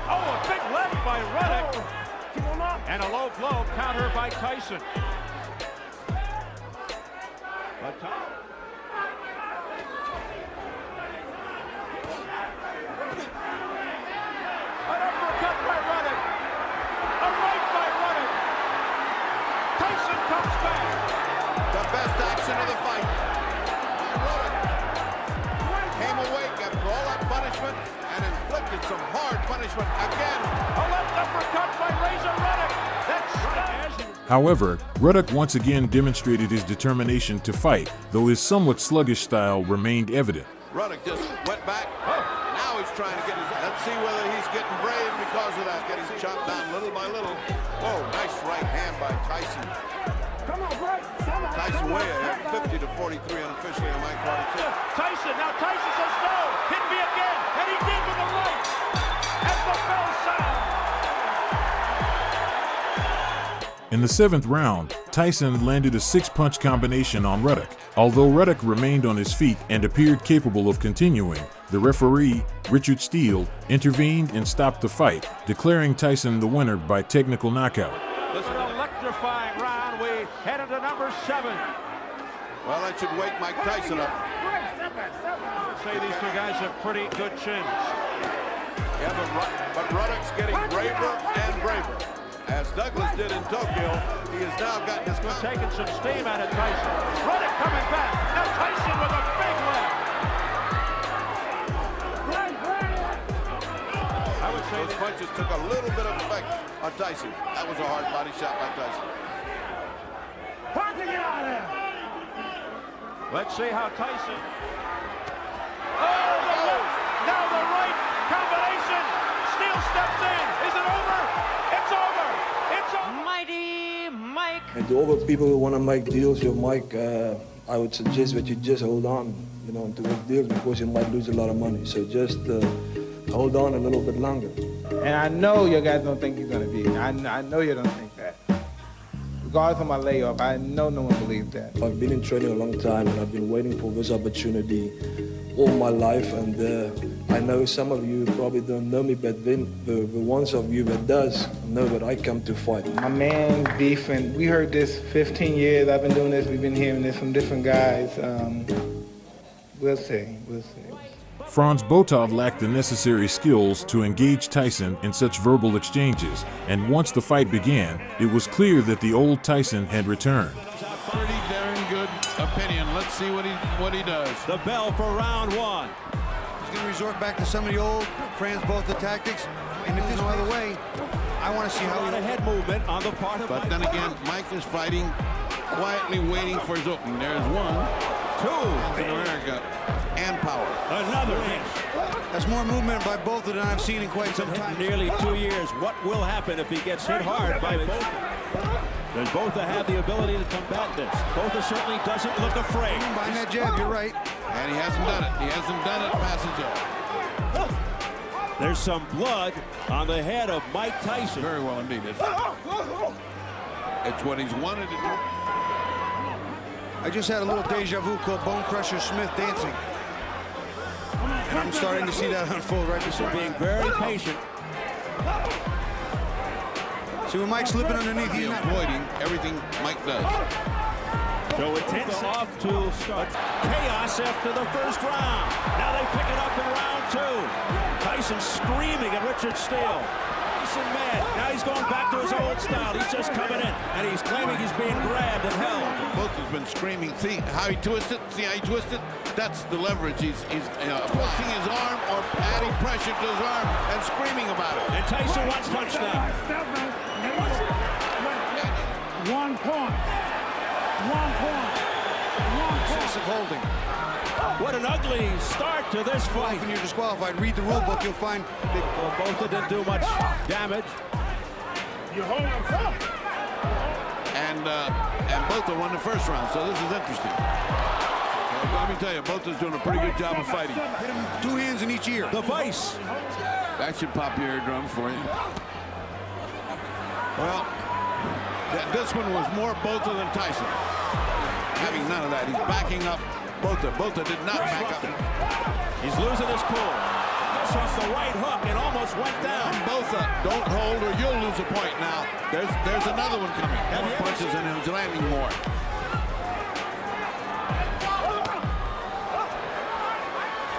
Oh, a big left by Ruddock. And a low blow counter by Tyson. one. Again, a left uppercut by Razor Ruddock. That's However, Ruddock once again demonstrated his determination to fight, though his somewhat sluggish style remained evident. Ruddock just went back. Now he's trying to get his... Let's see whether he's getting brave because of that. Getting chopped down little by little. Whoa, nice right hand by Tyson. Come on, Brett. Tyson way ahead, 50 to 43 unofficially on my card. Tyson, now Tyson says no. Hit me again, and he did with the right. As the bell sounds. In the 7th round, Tyson landed a 6-punch combination on Ruddock. Although Ruddock remained on his feet and appeared capable of continuing, the referee, Richard Steele, intervened and stopped the fight, declaring Tyson the winner by technical knockout. This is an electrifying round. We headed to number 7. Well, that should wake Mike Tyson up. I'd say these two guys have pretty good chins. Yeah, but Ruddock's getting braver and braver. As Douglas did in Tokyo, he has now gotten his... Taking some steam out of Tyson. Ruddock coming back. Now Tyson with a big left. I would say those punches took a little bit of effect on Tyson. That was a hard body shot by Tyson. Let's see how Tyson... Oh, the left! Now the right combination! Steele steps in. Is it over? It's over! It's over! Mighty Mike! And to all the people who want to make deals with Mike, I would suggest that you just hold on, to make deals because you might lose a lot of money. So just hold on a little bit longer. And I know you guys don't think he's going to beat me. I know you don't think that. Regardless of my layoff, I know no one believes that. I've been in training a long time, and I've been waiting for this opportunity all my life. And I know some of you probably don't know me, but then the ones of you that does know that I come to fight. My man beef, and we heard this 15 years. I've been doing this. We've been hearing this from different guys. We'll see. We'll see. Franz Botha lacked the necessary skills to engage Tyson in such verbal exchanges, and once the fight began, it was clear that the old Tyson had returned. Pretty darn good opinion. Let's see what he does. The bell for round 1. He's going to resort back to some of the old Franz Botha tactics, and if there's no other way, I want to see how he... head movement on the part of... But then again, Mike is fighting, quietly waiting for his opening. There's 1, 2, in America, and power. Another hit. That's more movement by Botha than I've seen in quite some time. Nearly 2 years. What will happen if he gets hit hard by Botha? Does Botha have the ability to combat this? Botha certainly doesn't look afraid. Behind that jab, you're right. And he hasn't done it. He hasn't done it, passenger. There's some blood on the head of Mike Tyson. Very well indeed. It's what he's wanted to do. I just had a little deja vu called Bone Crusher Smith dancing. And I'm starting to see that unfold right before being very patient. See when Mike's slipping underneath, he's avoiding everything Mike does. So intense off to start. Chaos after the first round. Now they pick it up in round 2. Tyson screaming at Richard Steele. Tyson mad. Now he's going back to his old style. He's just coming in, and he's claiming he's being grabbed and held. Both has been screaming. See how he twisted? See how he twisted? That's the leverage. He's twisting his arm or adding pressure to his arm and screaming about it. And Tyson wants touchdown. 1 point. 1 point. 1 point of holding. What an ugly start to this fight. When you're disqualified, read the rule book. You'll find that Botha didn't do much damage. You hold him up. And Botha won the first round, so this is interesting. Let me tell you, Botha's doing a pretty good job of fighting. Hit him 2 hands in each ear. The vice. That should pop your eardrum for you. Well, this one was more Botha than Tyson. Having none of that, he's backing up Botha. Botha did not back up. He's losing his cool. Gets off the right hook and almost went down. Botha, don't hold or you'll lose a point now. There's another one coming. More punches and he's landing more.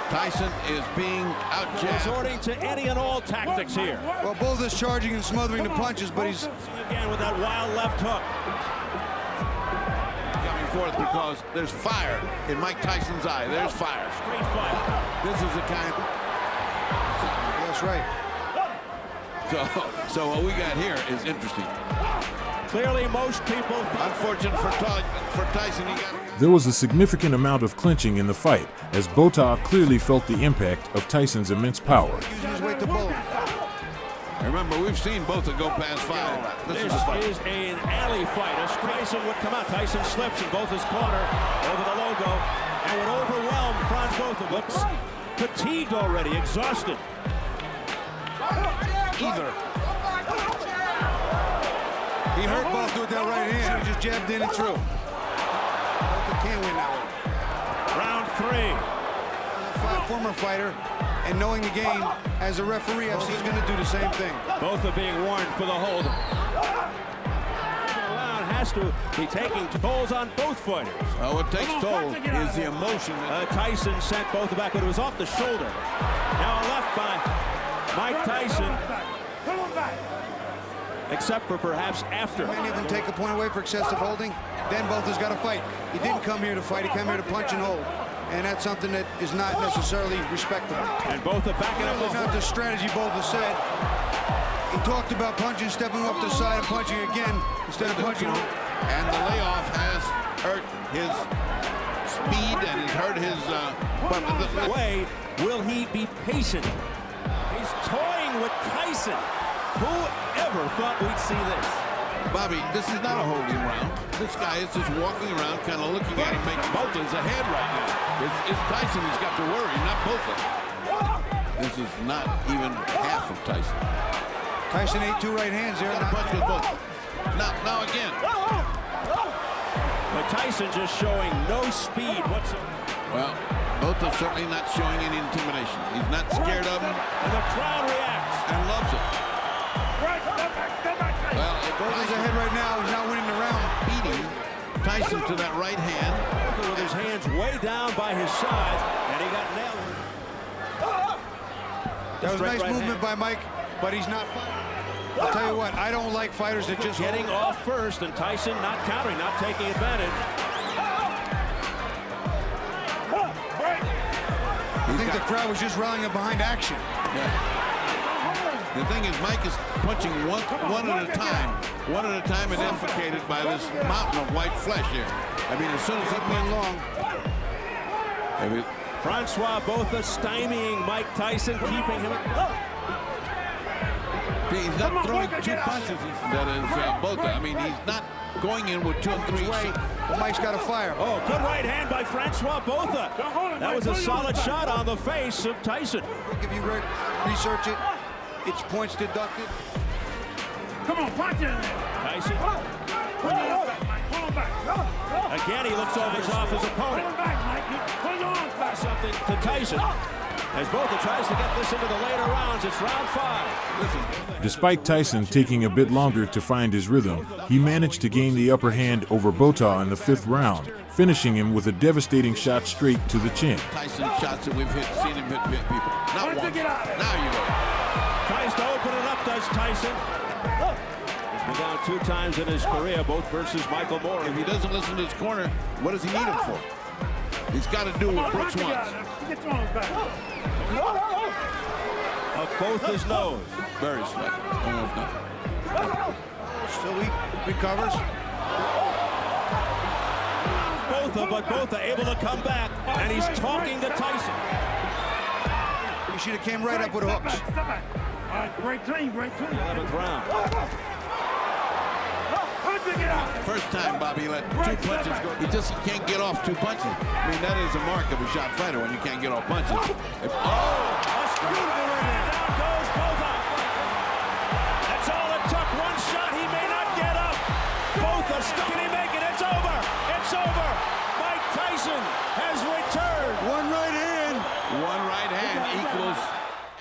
Tyson is being outjabbed. Resorting to any and all tactics here. Well, Botha's charging and smothering the punches, but he's again with that wild left hook. Coming forth because there's fire in Mike Tyson's eye. There's fire. Straight fight. This is the kind. That's right. So what we got here is interesting. Clearly, most people. Unfortunate for Tyson. He got. There was a significant amount of clinching in the fight, as Botha clearly felt the impact of Tyson's immense power. Using his weight to bowl. Remember, we've seen Botha go past 5. This is an alley fight. As Tyson would come out, Tyson slips in Botha's corner over the logo and would overwhelm Franz Botha. Looks fatigued already, exhausted. Either. He hurt Botha with that right hand. He just jabbed in and through. Botha can't win that one. Round 3. Former fighter, and knowing the game, as a referee, I've seen he's going to do the same thing. Both are being warned for the hold. The round has to be taking tolls on both fighters. What takes toll is the emotion. Tyson sent Botha back, but it was off the shoulder. Now a left by Mike Tyson. Except for perhaps after. Many of them take a point away for excessive holding. Then Botha's got to fight. He didn't come here to fight. He came here to punch and hold. And that's something that is not necessarily respectable. And Botha backing up. That's not the strategy Botha said. He talked about punching, stepping up the side and punching again instead of punching. And the layoff has hurt his speed and has hurt his... way, will he be patient? He's toying with Tyson. Who ever thought we'd see this? Bobby, this is not a holding round. This guy is just walking around, kind of looking at him, making Botha's ahead right now. It's Tyson who's got to worry, not Botha. This is not even half of Tyson. Tyson ate 2 right hands there. Got a punch with Botha. Now again. But Tyson just showing no speed whatsoever. Well, Botha's certainly not showing any intimidation. He's not scared of him. And the crowd reacts. And loves it. Well, Botha's ahead right now. He's not winning the round. Beating Tyson to that right hand. With his hands way down by his side, and he got nailed. That was a nice movement by Mike, but he's not fighting. I'll tell you what, I don't like fighters that just getting off first, and Tyson not countering, not taking advantage. I think the crowd was just rallying behind action. Yeah. The thing is, Mike is punching one at a time. One at a time and defecated by this mountain of white flesh here. I mean, as soon as he went long. Francois Botha stymieing Mike Tyson, keeping him He's not throwing 2 punches. That is Botha. I mean, he's not going in with 2 and 3. But Mike's got to fire. Oh, good right hand by Francois Botha. That was a solid shot on the face of Tyson. If you research it, it's points deducted. Come on, punch it in there. Tyson. Pull him back. Again, he looks over his opponent. Pull him back, Mike. Pull your arms back. Something to Tyson. As Botha tries to get this into the later rounds, it's round 5. Despite Tyson taking a bit longer to find his rhythm, he managed to gain the upper hand over Botha in the 5th round, finishing him with a devastating shot straight to the chin. Tyson shots that we've seen him hit people. Not once. Now you go. Tries to open it up, does Tyson. He's been down 2 times in his career, both versus Michael Moore. If he doesn't listen to his corner, what does he need him for? He's got to do what Brooks wants. Get your arms back. Of both his nose. Very slight. Almost nothing. Still he recovers. Botha able to come back, and he's talking to Tyson. He should have came right up with hooks. All right, break clean. 11th round. First time, Bobby, he let 2 punches go. He can't get off 2 punches. I mean, that is a mark of a shot fighter when you can't get off punches. That's beautiful right there. Down goes Botha. That's all it took. 1 shot. He may not get up. Botha stuck. Can he make it? It's over. It's over. Mike Tyson has returned. 1 right hand. 1 right hand equals.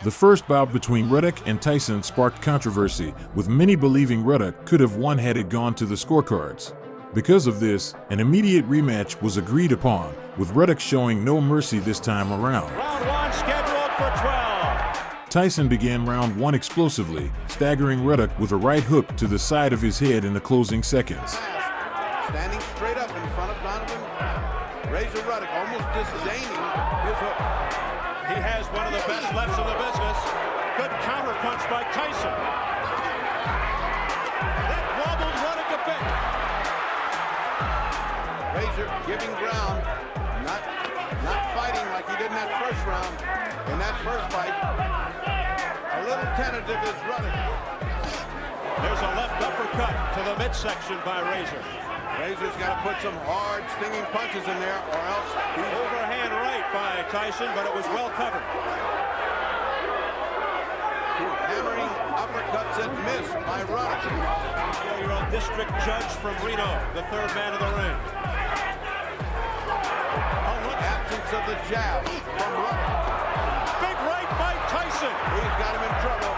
The first bout between Ruddock and Tyson sparked controversy, with many believing Ruddock could have won had it gone to the scorecards. Because of this, an immediate rematch was agreed upon, with Ruddock showing no mercy this time around. Round 1 scheduled for 12. Tyson began round 1 explosively, staggering Ruddock with a right hook to the side of his head in the closing seconds. Standing straight up in front of Donovan. Razor Ruddock almost disdaining his hook. He has one of the best lefts in the business. Good counter punch by Tyson. That wobbled Ruddock a bit. Razor giving ground, not fighting like he did in that first round. In that first fight, a little tentative is Ruddock. There's a left uppercut to the midsection by Razor. Razor's got to put some hard, stinging punches in there, or else he's overhand right by Tyson, but it was well covered. Hammering uppercuts and missed by Ruddock. 4-year-old district judge from Reno, the third man of the ring. Absence of the jab from Ruddock. Big right by Tyson. He's got him in trouble.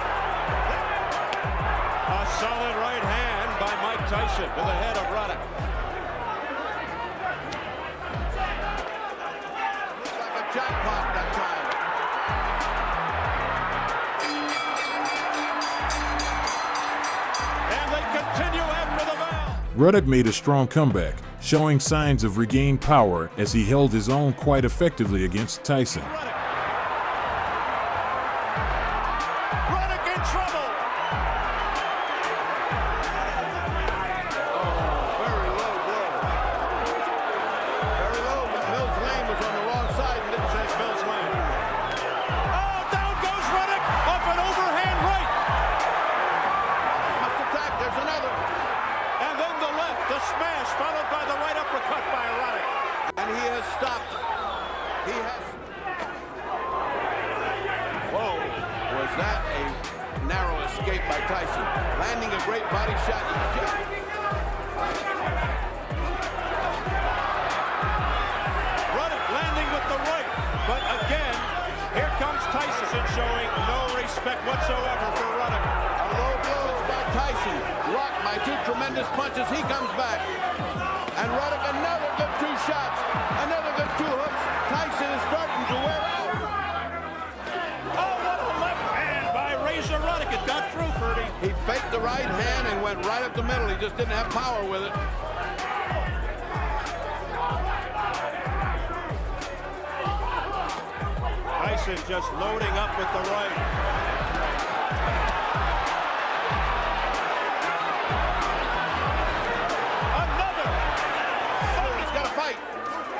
A solid right hand by Mike Tyson to the head of Ruddock. Looks like a jackpot that time. And they continue after the bell. Ruddock made a strong comeback, showing signs of regained power as he held his own quite effectively against Tyson. Ruddock in trouble. Very low blow. Very low, but Mills Lane was on the wrong side and didn't say Mills Lane. Oh, down goes Ruddock off an overhand right. Must attack, there's another. And then the left, the smash, followed by the right uppercut by Ruddock. And he has stopped. He has. Whoa, was that a narrow escape by Tyson? Landing a great body shot. Ruddock landing with the right, but again, here comes Tyson showing no respect whatsoever for Ruddock. A low blow by Tyson, rocked by two tremendous punches. He comes back. And Ruddock, another good two shots, another good two hooks. Tyson is starting to wear out. Oh, what a left hand by Razor Ruddock. It got through, Ferdy. He faked the right hand and went right up the middle. He just didn't have power with it. Tyson just loading up with the right.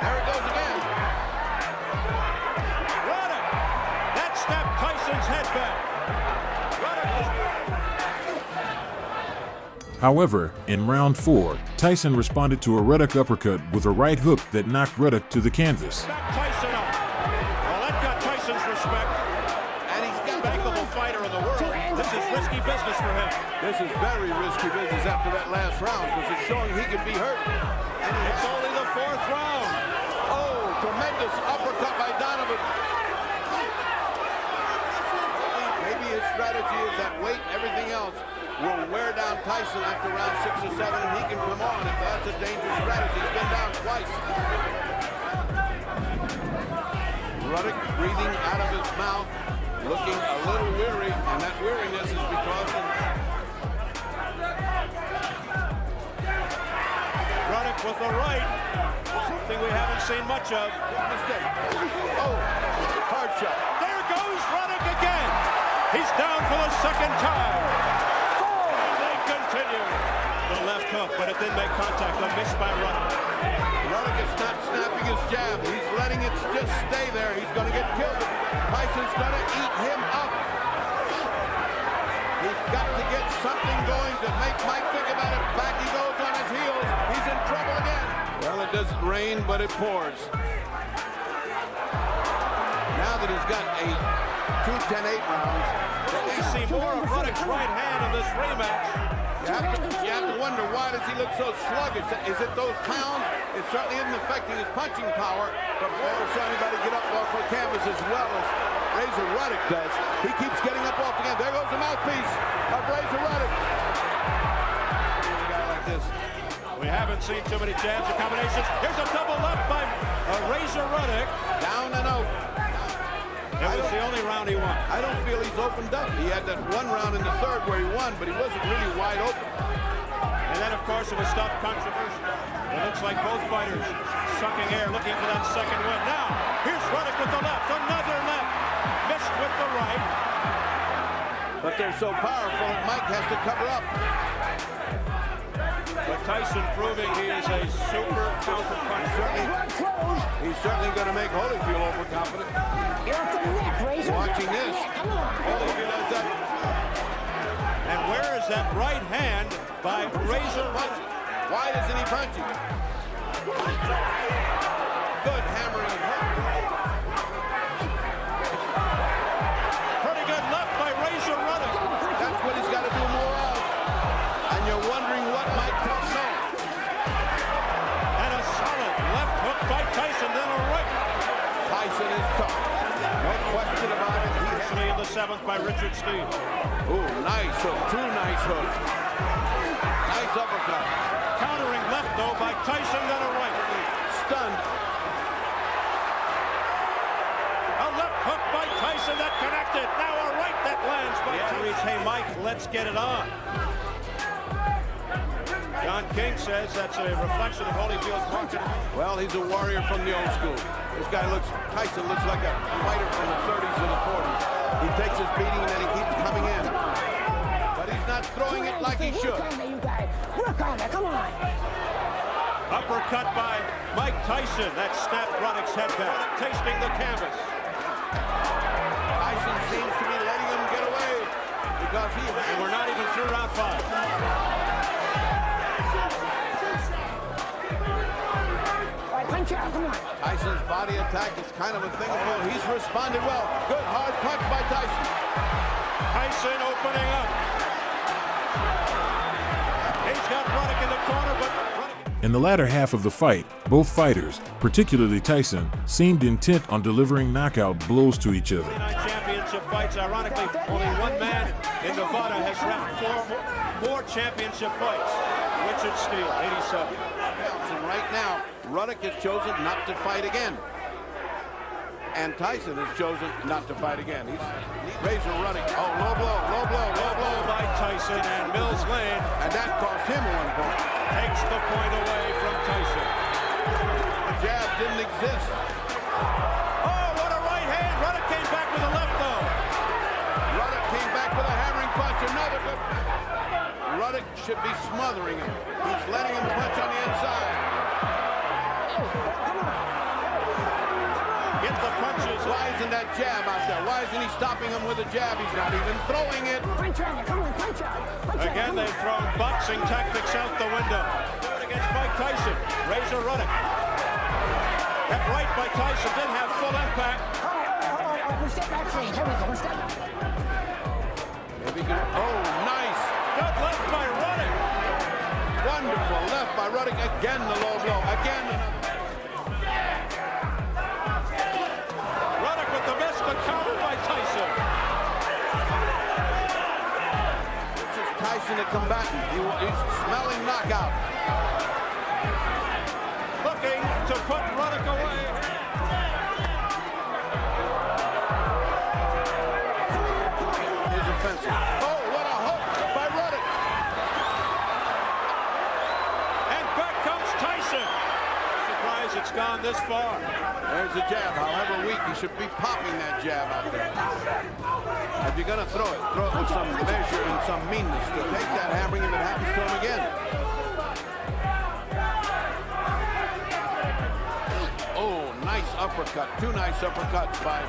There it goes again. Ruddock. That snapped Tyson's head back. However, in round 4, Tyson responded to a Ruddock uppercut with a right hook that knocked Ruddock to the canvas. Back Tyson up. Well, that got Tyson's respect. And he's got bankable fighter in the world. This is risky business for him. This is very risky business after that last round because it's showing he can be hurt. And it's only the 4th round. Tremendous uppercut by Donovan. Maybe his strategy is that weight, everything else will wear down Tyson after round 6 or 7, and he can come on if that's a dangerous strategy. He's been down twice. Ruddock breathing out of his mouth, looking a little weary, and that weariness is because of Ruddock with the right. Something we haven't seen much of. Mistake. Oh, hard shot. There goes Ruddock again. He's down for the 2nd time. And they continue. The left hook, but it didn't make contact. A miss by Ruddock. Ruddock is not snapping his jab. He's letting it just stay there. He's going to get killed. Tyson's going to eat him up. He's got to get something going to make Mike think about it. Back he goes on his heels. He's in trouble again. Well, it doesn't rain, but it pours. Now that he's got 2 10-8 rounds, we see more of Ruddock's right hand in this rematch. You have to wonder, why does he look so sluggish? Is it those pounds? It certainly isn't affecting his punching power, but we never saw anybody get up off the canvas as well as Razor Ruddock does. He keeps getting up off the canvas. There goes the mouthpiece of Razor Ruddock. A guy like this. We haven't seen too many jabs or combinations. Here's a double left by Razor Ruddock. Down and out. It was the only round he won. I don't feel he's opened up. He had that 1 round in the 3rd where he won, but he wasn't really wide open. And then, of course, it was stopped controversial. It looks like both fighters sucking air, looking for that 2nd win. Now, here's Ruddock with the left. Another left. Missed with the right. but they're so powerful that Mike has to cover up. But Tyson proving he is a super counter puncher. He's certainly going to make Holyfield overconfident. Watching this, Holyfield has that. And where is that right hand by Razor punching? Why isn't he punching? Good hammering hook. Pretty good left by Razor Ruddock. That's what he's got to do more of. And you're wondering what Mike tells me. And a solid left hook by Tyson, then a right. Tyson is tough. No question about it. Actually in the 7th by Richard Steve. Ooh, nice hook. 2 nice hooks. Nice uppercut. Countering left, though, by Tyson, then a right. Stunned. A left hook by Tyson that connected. Now a right that lands by Tyson. Hey, Mike, let's get it on. John King says that's a reflection of Holyfield's market. Well, he's a warrior from the old school. Tyson looks like a fighter from the 30s and the 40s. He takes his beating and then he keeps coming in. But he's not throwing it like he should. Work on it, come on. Uppercut by Mike Tyson. That snapped Ruddock's head back, tasting the canvas. Tyson seems to be letting him get away because and we're not even through round 5. Punch out, come on. Tyson's body attack is kind of a thing. He's responded well. Good hard punch by Tyson. Tyson opening up. He's got Ruddock in the corner, but in the latter half of the fight, both fighters, particularly Tyson, seemed intent on delivering knockout blows to each other. Championship fights. Ironically, only one man in Nevada has ref 4 more championship fights. Richard Steele, 87. And right now, Ruddock has chosen not to fight again. And Tyson has chosen not to fight again. He's Razor Ruddock. Oh, low blow by Tyson and Mills Lane. And that cost him 1 point. Takes the point away from Tyson. The jab didn't exist. Oh, what a right hand. Ruddock came back with a left, though. Ruddock came back with a hammering punch. Another good. Ruddock should be smothering him. He's letting him punch on the inside. Get the punches. Why isn't that jab out there? Why isn't he stopping him with a jab? He's not even throwing it. Punch on it, come on, punch out. Again, they've thrown boxing tactics out the window. Against Mike Tyson. Razor Ruddock. That right by Tyson didn't have full impact. We'll step back, please. Here we go, we'll step back. Oh, nice. Good left by Ruddock. Wonderful left by Ruddock. Again, the low blow. Again, Ruddock with the miss, the counter by Tyson. This is Tyson, a combatant. He's smelling knockout. Looking to put Ruddock away. His offensive. Oh, what a hook by Ruddock. And back comes Tyson. Surprised it's gone this far. There's a jab. However weak, he should be popping that jab out there. If you're going to throw it with some measure and some meanness to take that hammering if it happens to him again. Oh, nice uppercut. 2 nice uppercuts by...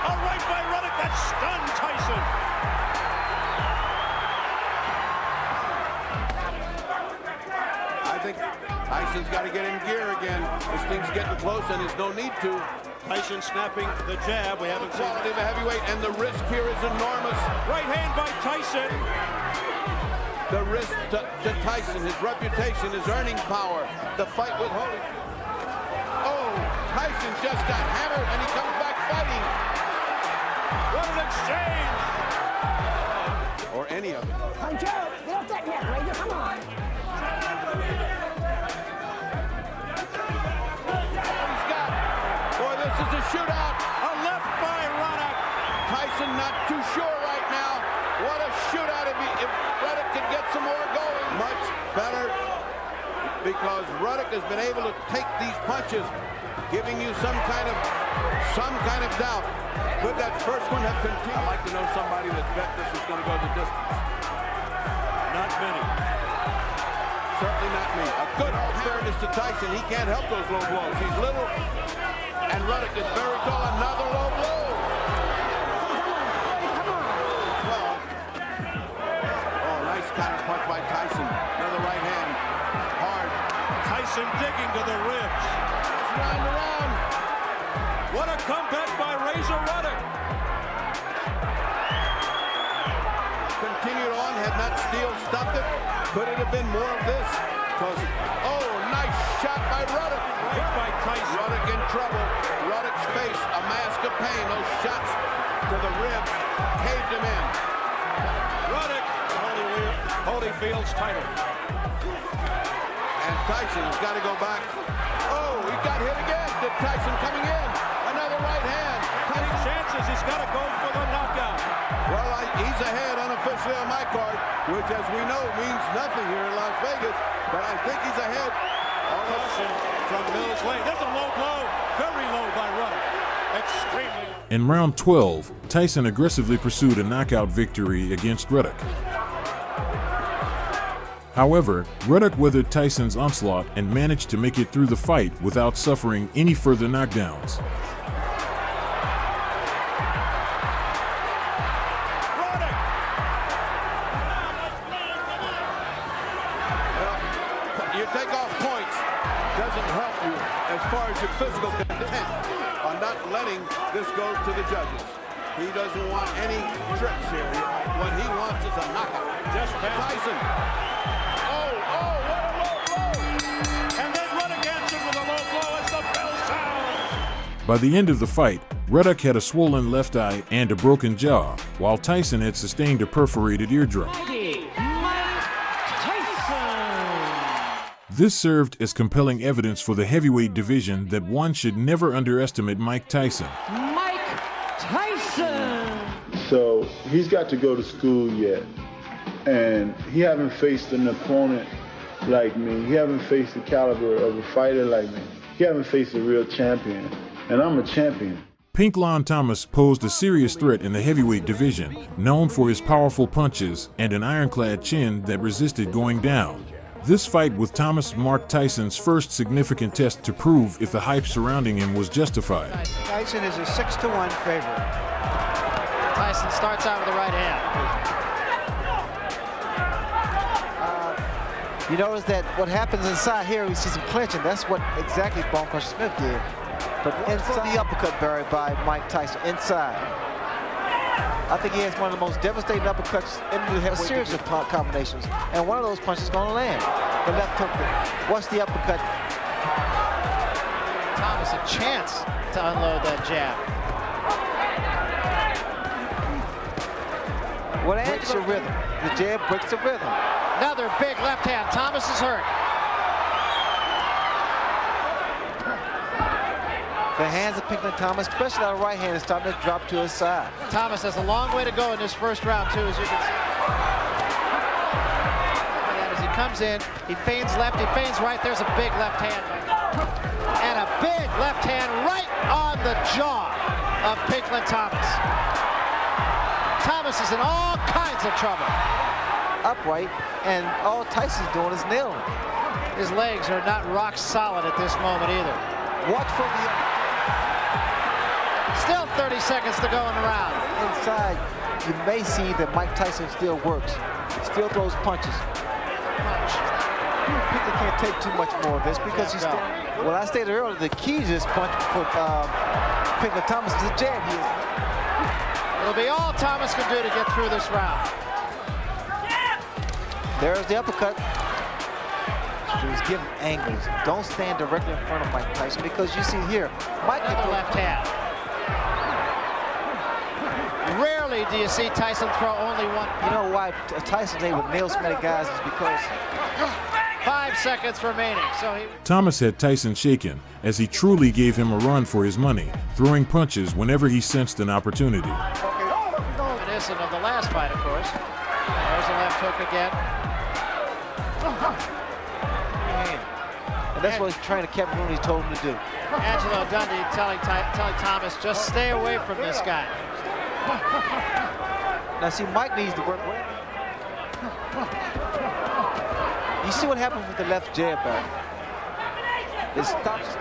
A right by Ruddock that stunned Tyson. I think Tyson's got to get in gear again. This thing's getting close and there's no need to. Tyson snapping the jab. We haven't seen quality of a heavyweight, and the risk here is enormous. Right hand by Tyson. The risk to Tyson, his reputation, his earning power. The fight with Holyfield. Oh, Tyson just got hammered and he comes back fighting. What an exchange! Or any of it. Punch out. Get off that neck, Razor. Come on. He's got. Boy, this is a shootout. A left by Ruddock. Tyson not too sure right now. What a shootout if Ruddock could get some more going. Much better because Ruddock has been able to take these punches, giving you some kind of doubt. Could that first one have continued? I'd like to know somebody that bet this is going to go the distance. Not many. Certainly not me. A good fairness to Tyson. He can't help those low blows. He's little, and Ruddock is very tall. Another low blow. Well, oh, nice counter punch by Tyson. Another right hand. Hard. Tyson digging to the ribs. Round and round. What a comeback by Razor Ruddock. Continued on, had not Steele stopped it. Could it have been more of this? Oh, nice shot by Ruddock. Right by Tyson. Ruddock in trouble. Ruddock's face, a mask of pain. Those shots to the ribs caved him in. Ruddock, Holyfield's title. And Tyson has got to go back. Oh, he got hit again. Did Tyson coming in? Another right hand. Any chances? He's got to go for the knockout. Well, he's ahead unofficially on my card, which, as we know, means nothing here in Las Vegas. But I think he's ahead. Caution from Mills Lane. There's a low blow. Very low by Ruddock. Extremely low. In round 12, Tyson aggressively pursued a knockout victory against Ruddock. However, Ruddock weathered Tyson's onslaught and managed to make it through the fight without suffering any further knockdowns. Your physical content on not letting this go to the judges. He doesn't want any tricks here. What he wants is a knockout. Just past Tyson. Oh, what a low blow. And then Ruddock answered with a low blow as the bell sounds. By the end of the fight, Ruddock had a swollen left eye and a broken jaw, while Tyson had sustained a perforated eardrum. This served as compelling evidence for the heavyweight division that one should never underestimate Mike Tyson. Mike Tyson! So he's got to go to school yet. And he haven't faced an opponent like me. He haven't faced the caliber of a fighter like me. He haven't faced a real champion. And I'm a champion. Pinklon Thomas posed a serious threat in the heavyweight division, known for his powerful punches and an ironclad chin that resisted going down. This fight with Thomas marked Tyson's first significant test to prove if the hype surrounding him was justified. Tyson is a 6-1 favorite. Tyson starts out with the right hand. You notice that what happens inside here, we see some clinching. That's what exactly Bone Crusher Smith did. But inside the uppercut buried by Mike Tyson, inside. I think he has one of the most devastating uppercuts in the heavyweight. A series of combinations, and one of those punches is going to land. The left hook. What's the uppercut? Thomas a chance to unload that jab. What adds the rhythm? The jab breaks the rhythm. Another big left hand. Thomas is hurt. The hands of Pinklon Thomas, especially on the right hand, is starting to drop to his side. Thomas has a long way to go in this first round, too, as you can see. And as he comes in, he feigns left, he feigns right. There's a big left hand. And a big left hand right on the jaw of Pinklon Thomas. Thomas is in all kinds of trouble. Upright, and all Tyson's doing is nailing. His legs are not rock solid at this moment either. Watch for the... Still 30 seconds to go in the round. Inside, you may see that Mike Tyson still works. He still throws punches. Pinklon can't take too much more of this because he's still... Well, I stated earlier, the key to this punch for Pinklon Thomas is the jab. It'll be all Thomas can do to get through this round. There's the uppercut. He's giving angles. Don't stand directly in front of Mike Tyson because you see here, Mike can throw left hand. Rarely do you see Tyson throw only one. You know why Tyson's able to nail so many guys is because 5 seconds remaining. So Thomas had Tyson shaken as he truly gave him a run for his money, throwing punches whenever he sensed an opportunity. Reminiscent of the last fight, of course. There's a left hook again. And that's what trainer Kevin Rooney told him to do. Angelo Dundee telling Thomas, just stay away from this guy. Now see, Mike needs to work. You see what happens with the left jab back? It stops.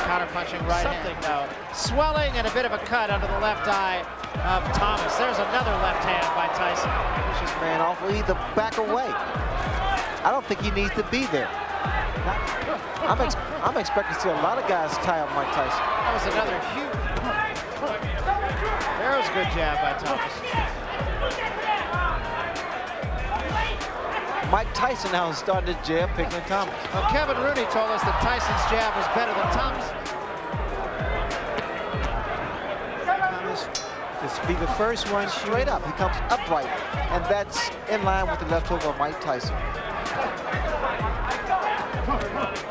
Counter-punching right hand. Now, swelling and a bit of a cut under the left eye of Thomas. There's another left hand by Tyson. Pushes man off, will either back away. I don't think he needs to be there. I'm expecting to see a lot of guys tie up Mike Tyson. That was another huge. There was a good jab by Thomas. Mike Tyson now is starting to jab Pinklon Thomas. Well, Kevin Rooney told us that Tyson's jab was better than Thomas. This will be the first one straight up. He comes upright, and that's in line with the left hook of Mike Tyson.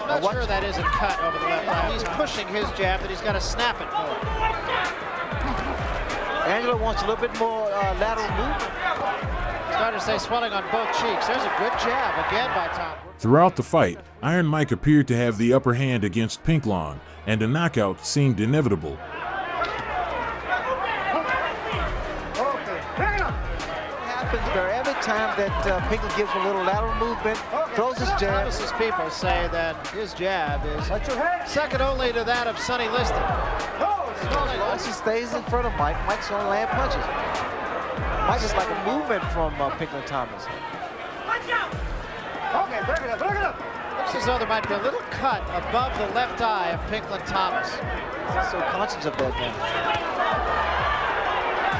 I'm not sure that isn't cut over the left eye. He's pushing his jab that he's got to snap it more. Angelo wants a little bit more lateral movement. Starting to say swelling on both cheeks. There's a good jab again by Tom. Throughout the fight, Iron Mike appeared to have the upper hand against Pinklon, and a knockout seemed inevitable. Every time that Pinklon gives a little lateral movement, throws his jab. Thomas's people say that his jab is second only to that of Sonny Liston. Once he stays in front of Mike, Mike's going to land punches. Mike is like a movement from Pinklon Thomas. Looks as though there might be a little cut above the left eye of Pinklon Thomas. He's so conscious of that now.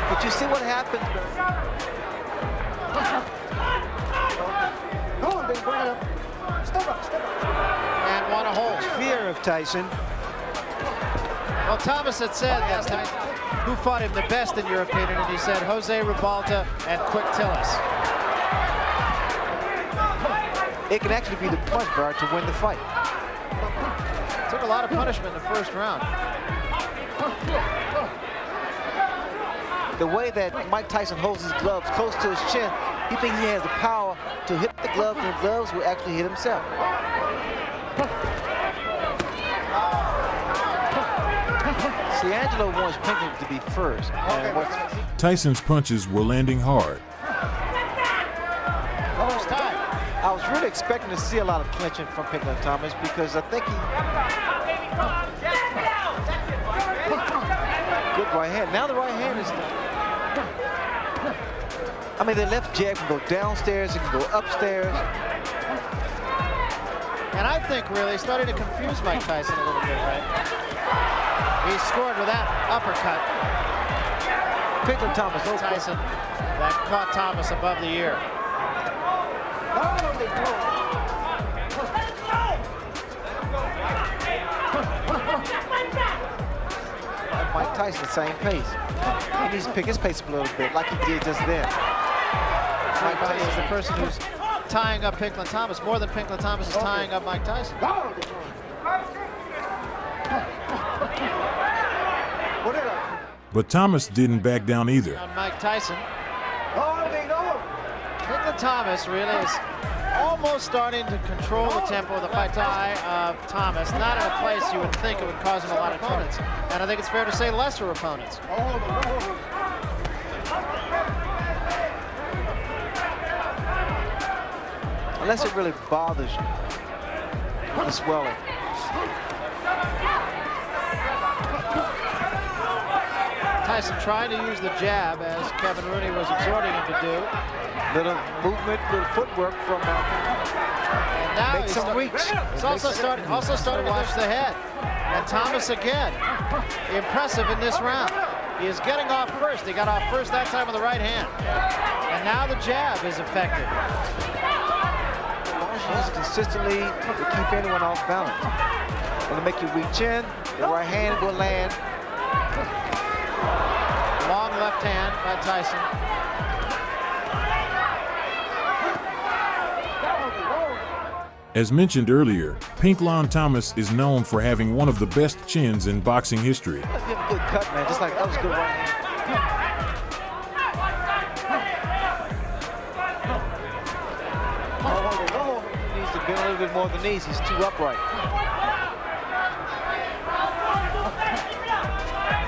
But you see what happens. And one to hold. Fear of Tyson. Well, Thomas had said that who fought him the best in your opinion, and he said Jose Ribalta and Quick Tillis. It can actually be the punch bar to win the fight. Took a lot of punishment in the first round. The way that Mike Tyson holds his gloves close to his chin, he thinks he has the power to hit the gloves, and the gloves will actually hit himself. See, Angelo wants Pinklon to be first. Tyson's punches were landing hard. First time. I was really expecting to see a lot of clinching from Pinklon Thomas because I think he... Good right hand. Now the right hand is... I mean, the left jab can go downstairs, it can go upstairs. And I think really starting to confuse Mike Tyson a little bit, right? He scored with that uppercut. Pinklon Thomas, no Tyson, that caught Thomas above the ear. Mike Tyson, same pace. He needs to pick his pace up a little bit, like he did just then. Mike Tyson is the person who's tying up Pinklon Thomas more than Pinklon Thomas is tying up Mike Tyson. But Thomas didn't back down either. On Mike Tyson. Pinklon Thomas really is almost starting to control the tempo of the fight of Thomas. Not in a place you would think it would cause him a lot of trouble. And I think it's fair to say lesser opponents. Unless it really bothers you, the swelling. Tyson trying to use the jab as Kevin Rooney was exhorting him to do. Little movement, little footwork from and now make some reach. He's also starting to watch the head. And Thomas again, impressive in this round. He is getting off first. He got off first that time with the right hand. And now the jab is effective. Consistently to keep anyone off balance. It'll make you reach in, the right hand will land. Long left hand by Tyson. As mentioned earlier, Pinklon Thomas is known for having one of the best chins in boxing history. You have a good cut, man, just like that was good right hand. bit more than these. He's too upright.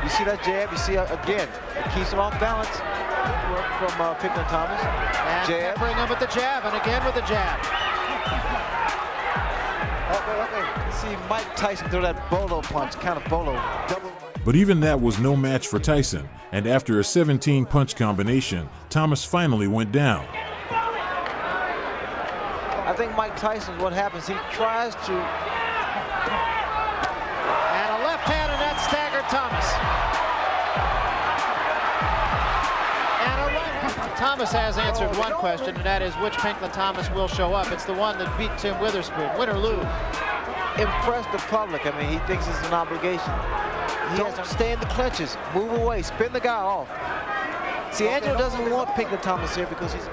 You see that jab? You see, again, it keeps him off balance. Good work from Pinklon Thomas. And Jab. bring him with the jab, and again with the jab. Okay. See Mike Tyson throw that bolo punch, kind of bolo. Double. But even that was no match for Tyson, and after a 17-punch combination, Thomas finally went down. I think Mike Tyson, what happens, he tries to... And a left hand, and that staggered Thomas. And a right hand. Thomas has answered one question, and that is which Pinklon Thomas will show up. It's the one that beat Tim Witherspoon, win or lose. Impress the public. I mean, he thinks it's an obligation. He has to stay in the clutches, move away, spin the guy off. See, Angelo doesn't want Pinklon Thomas here because he's...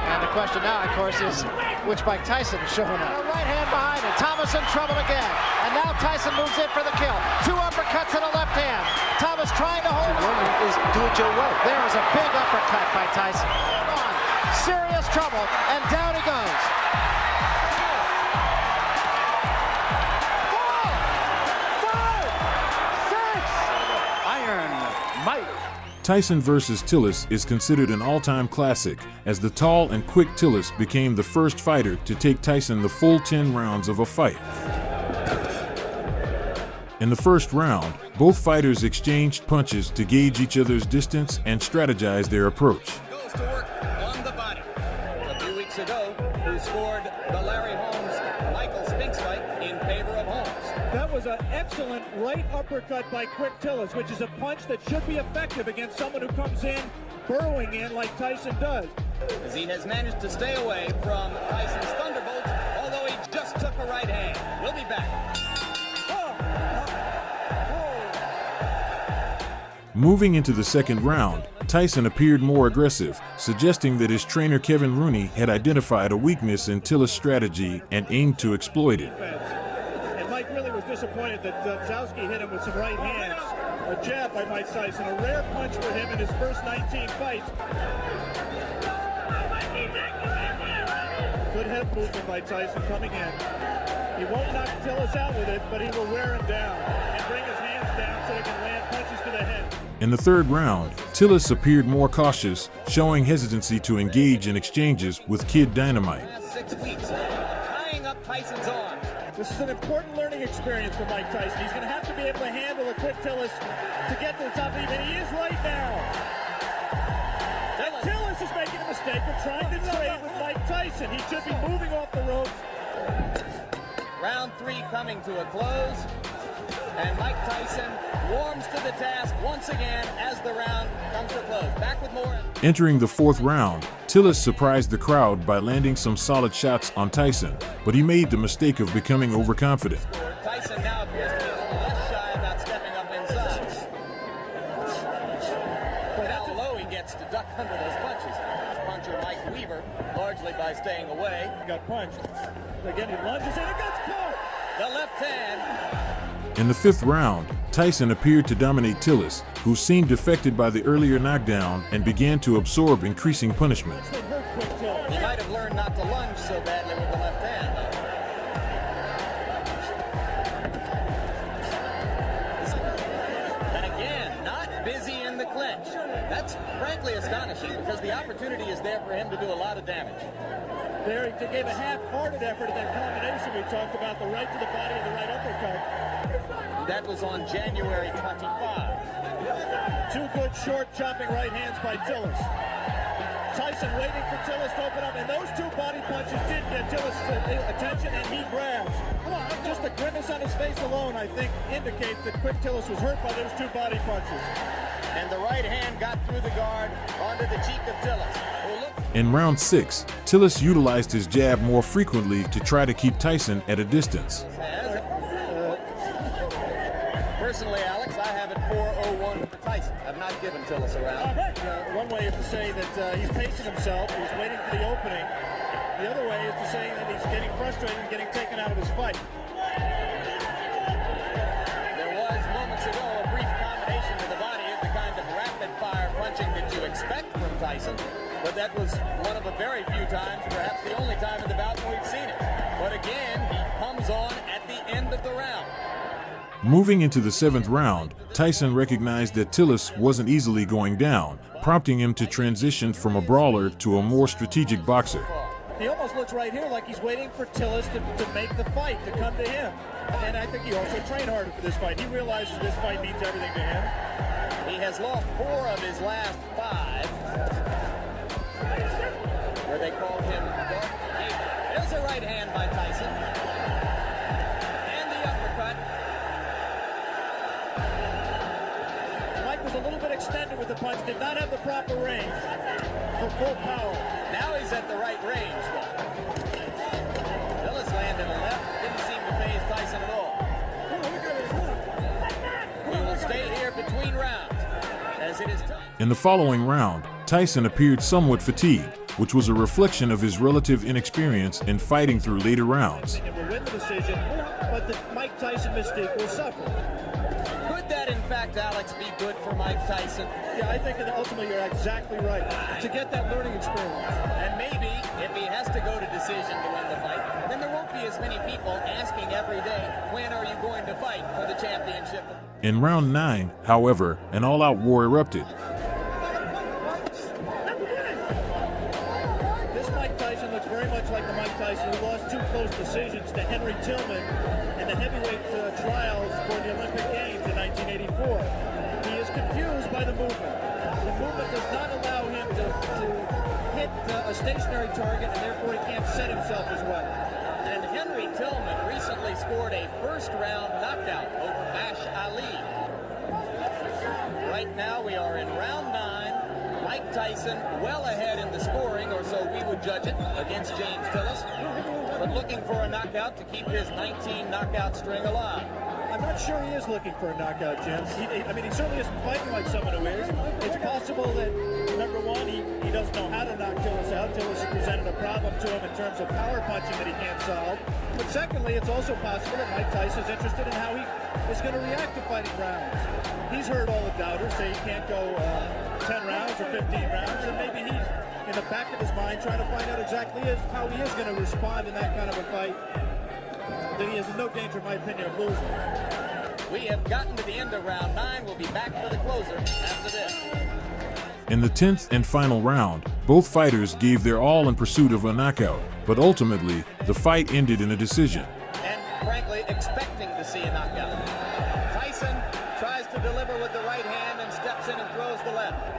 And the question now, of course, is which Mike Tyson is showing up. Right hand behind it. Thomas in trouble again. And now Tyson moves in for the kill. 2 uppercuts and a left hand. Thomas trying to hold him. Do it your way. There was a big uppercut by Tyson. Serious trouble, and down he goes. Tyson versus Tillis is considered an all-time classic, as the tall and quick Tillis became the first fighter to take Tyson the full 10 rounds of a fight. In the first round, both fighters exchanged punches to gauge each other's distance and strategize their approach. Goes to work on the body. A few weeks ago, who scored the Larry Holmes-Michael Spinks fight in favor of Holmes. That was an excellent right uppercut by Quick Tillis, which is a punch that should be effective against someone who comes in, burrowing in like Tyson does. As he has managed to stay away from Tyson's thunderbolts, although he just took a right hand. We'll be back. Moving into the second round, Tyson appeared more aggressive, suggesting that his trainer Kevin Rooney had identified a weakness in Tillis' strategy and aimed to exploit it. Mike really was disappointed that Zowski hit him with some right hands. A jab by Mike Tyson, a rare punch for him in his first 19 fights. Good head movement by Tyson coming in. He won't knock Tillis out with it, but he will wear him down and bring his hands down so he can land punches to the head. In the third round, Tillis appeared more cautious, showing hesitancy to engage in exchanges with Kid Dynamite. 6 weeks, tying up Tyson's arms. This is an important learning experience for Mike Tyson. He's going to have to be able to handle a Quick Tillis to get to the top of the and he is right now. Tillis is making a mistake of trying to trade with Mike Tyson. He should be moving off the ropes. Round 3 coming to a close, and Mike Tyson warms to the task once again as the round comes to a close. Back with more. Entering the fourth round, Tillis surprised the crowd by landing some solid shots on Tyson, but he made the mistake of becoming overconfident. Tyson now appears to be a little less shy about stepping up inside. But how low he gets to duck under those punches. Puncher Mike Weaver, largely by staying away. He got punched. Again, he lunges and it gets caught. The left hand. In the fifth round, Tyson appeared to dominate Tillis, who seemed affected by the earlier knockdown and began to absorb increasing punishment. He might have learned not to lunge so badly with the left hand. And again, not busy in the clinch. That's frankly astonishing because the opportunity is there for him to do a lot of damage. There, he gave a half-hearted effort in that combination we talked about, the right to the body and the right uppercut. That was on January 25. 2 good short chopping right hands by Tillis. Tyson waiting for Tillis to open up, and those 2 body punches did get Tillis' attention, and he grabs. Just the grimace on his face alone, I think, indicates that Quick Tillis was hurt by those 2 body punches. And the right hand got through the guard onto the cheek of Tillis. In round 6, Tillis utilized his jab more frequently to try to keep Tyson at a distance. Personally, Alex, I have it 4-0-1 for Tyson. I've not given Tillis a round. One way is to say that he's pacing himself, he's waiting for the opening. The other way is to say that he's getting frustrated and getting taken out of his fight. There was moments ago a brief combination to the body of the kind of rapid-fire punching that you expect from Tyson. but that was one of the very few times, perhaps the only time in the bout when we've seen it. But again, he comes on at the end of the round. Moving into the 7th round, Tyson recognized that Tillis wasn't easily going down, prompting him to transition from a brawler to a more strategic boxer. He almost looks right here like he's waiting for Tillis to make the fight, to come to him. And I think he also trained harder for this fight. He realizes this fight means everything to him. He has lost 4 of his last 5, where they called him Dark Gable. There's a right hand by Tyson. And the uppercut. Mike was a little bit extended with the punch, did not have the proper range for full power. Now he's at the right range. Tillis landed a left, didn't seem to phase Tyson at all. We will stay here between rounds, as it is time. In the following round, Tyson appeared somewhat fatigued, which was a reflection of his relative inexperience in fighting through later rounds. It will win the decision, but the Mike Tyson mystique will suffer. Could that, in fact, Alex, be good for Mike Tyson? Yeah, I think that ultimately you're exactly right. To get that learning experience. And maybe, if he has to go to decision to win the fight, then there won't be as many people asking every day, when are you going to fight for the championship? In round 9, however, an all-out war erupted. This Mike Tyson looks very much like the Mike Tyson who lost 2 close decisions to Henry Tillman in the heavyweight trials for the Olympic Games in 1984. He is confused by the movement. The movement does not allow him to hit a stationary target, and therefore he can't set himself as well. And Henry Tillman recently scored a first-round knockout over Mash Ali. Right now we are in round 9. Mike Tyson well ahead in the scoring, or so we would judge it, against James Tillis, but looking for a knockout to keep his 19 knockout string alive. I'm not sure he is looking for a knockout, Jim. I mean, he certainly isn't fighting like someone who is. It's possible that, number one, he doesn't know how to knock Tillis out. Tillis has presented a problem to him in terms of power punching that he can't solve. But secondly, it's also possible that Mike Tyson is interested in how he is going to react to fighting rounds. He's heard all the doubters say he can't go 10 rounds or 15 rounds, and maybe he's in the back of his mind trying to find out exactly how he is going to respond in that kind of a fight that he is in no danger, in my opinion, of losing. We have gotten to the end of round 9. We'll be back for the closer after this. In the 10th and final round, both fighters gave their all in pursuit of a knockout, but ultimately, the fight ended in a decision. And frankly, expecting to see a knockout. Tyson tries to deliver with the right hand and steps in and throws the left.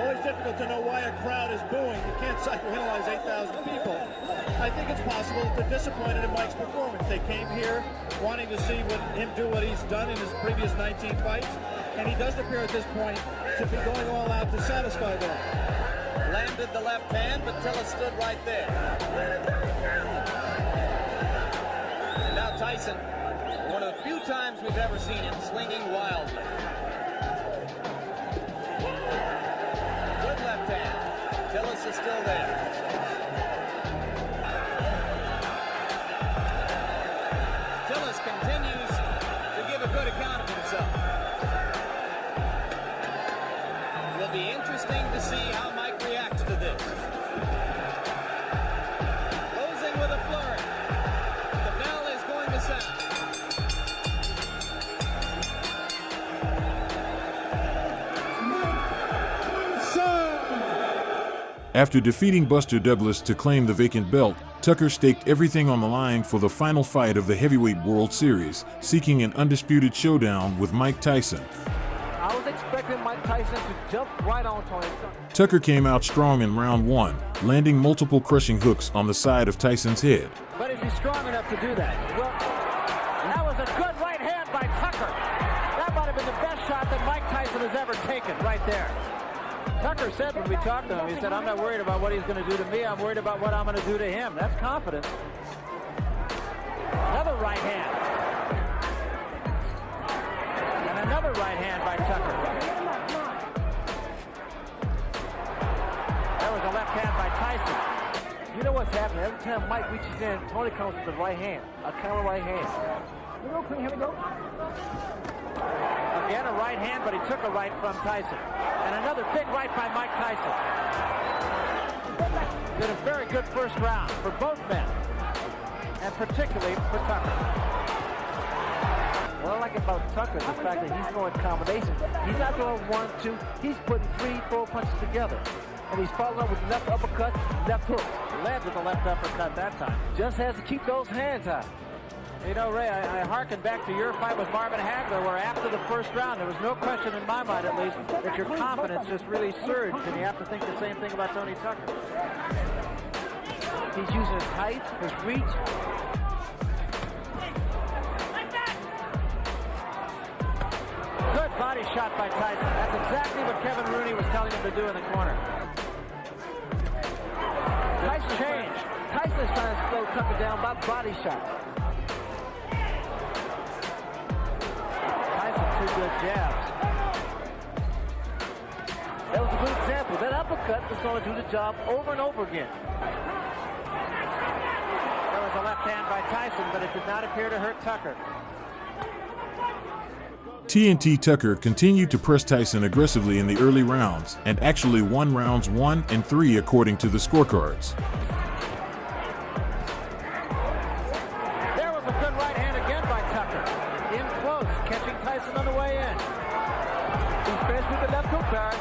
Always difficult to know why a crowd is booing. You can't psychoanalyze 8,000 people. I think it's possible that they're disappointed in Mike's performance. They came here wanting to see him do what he's done in his previous 19 fights, and he does appear at this point to be going all out to satisfy them. Landed the left hand, but Tillis stood right there. And now Tyson, one of the few times we've ever seen him swinging wildly. Good left hand. Tillis is still there. Tillis continues to give a good account of himself. It will be interesting to see how Mike reacts to this. Closing with a flurry. The bell is going to sound. After defeating Buster Douglas to claim the vacant belt, Tucker staked everything on the line for the final fight of the Heavyweight World Series, seeking an undisputed showdown with Mike Tyson. I was expecting Mike Tyson to jump right on Tony. Tucker came out strong in round 1, landing multiple crushing hooks on the side of Tyson's head. But is he strong enough to do that? Well, that was a good right hand by Tucker. That might have been the best shot that Mike Tyson has ever taken right there. Tucker said when we talked to him, he said, I'm not worried about what he's going to do to me. I'm worried about what I'm going to do to him. That's confidence. Another right hand. And another right hand by Tucker. That was a left hand by Tyson. You know what's happening? Every time Mike reaches in, Tony comes with the right hand. A counter right hand. You know, here we go. Again, a right hand, but he took a right from Tyson. And another big right by Mike Tyson. Did a very good first round for both men, and particularly for Tucker. What I like about Tucker is the fact that he's going combinations. He's not going 1, 2. He's putting 3, 4 punches together. And he's following up with left uppercut, left hook. Led with the left uppercut that time. Just has to keep those hands high. You know, Ray, I hearken back to your fight with Marvin Hagler, where after the first round, there was no question in my mind, at least, that your confidence just really surged, and you have to think the same thing about Tony Tucker. He's using his height, his reach. Good body shot by Tyson. That's exactly what Kevin Rooney was telling him to do in the corner. Tyson changed. Tyson's trying to slow Tucker down by body shots. Two good jabs. That was a good example. That uppercut was going to do the job over and over again. There was a left hand by Tyson, but it did not appear to hurt Tucker. TNT Tucker continued to press Tyson aggressively in the early rounds, and actually won rounds 1 and 3 according to the scorecards. On the way in. He's finished with the left hook guard.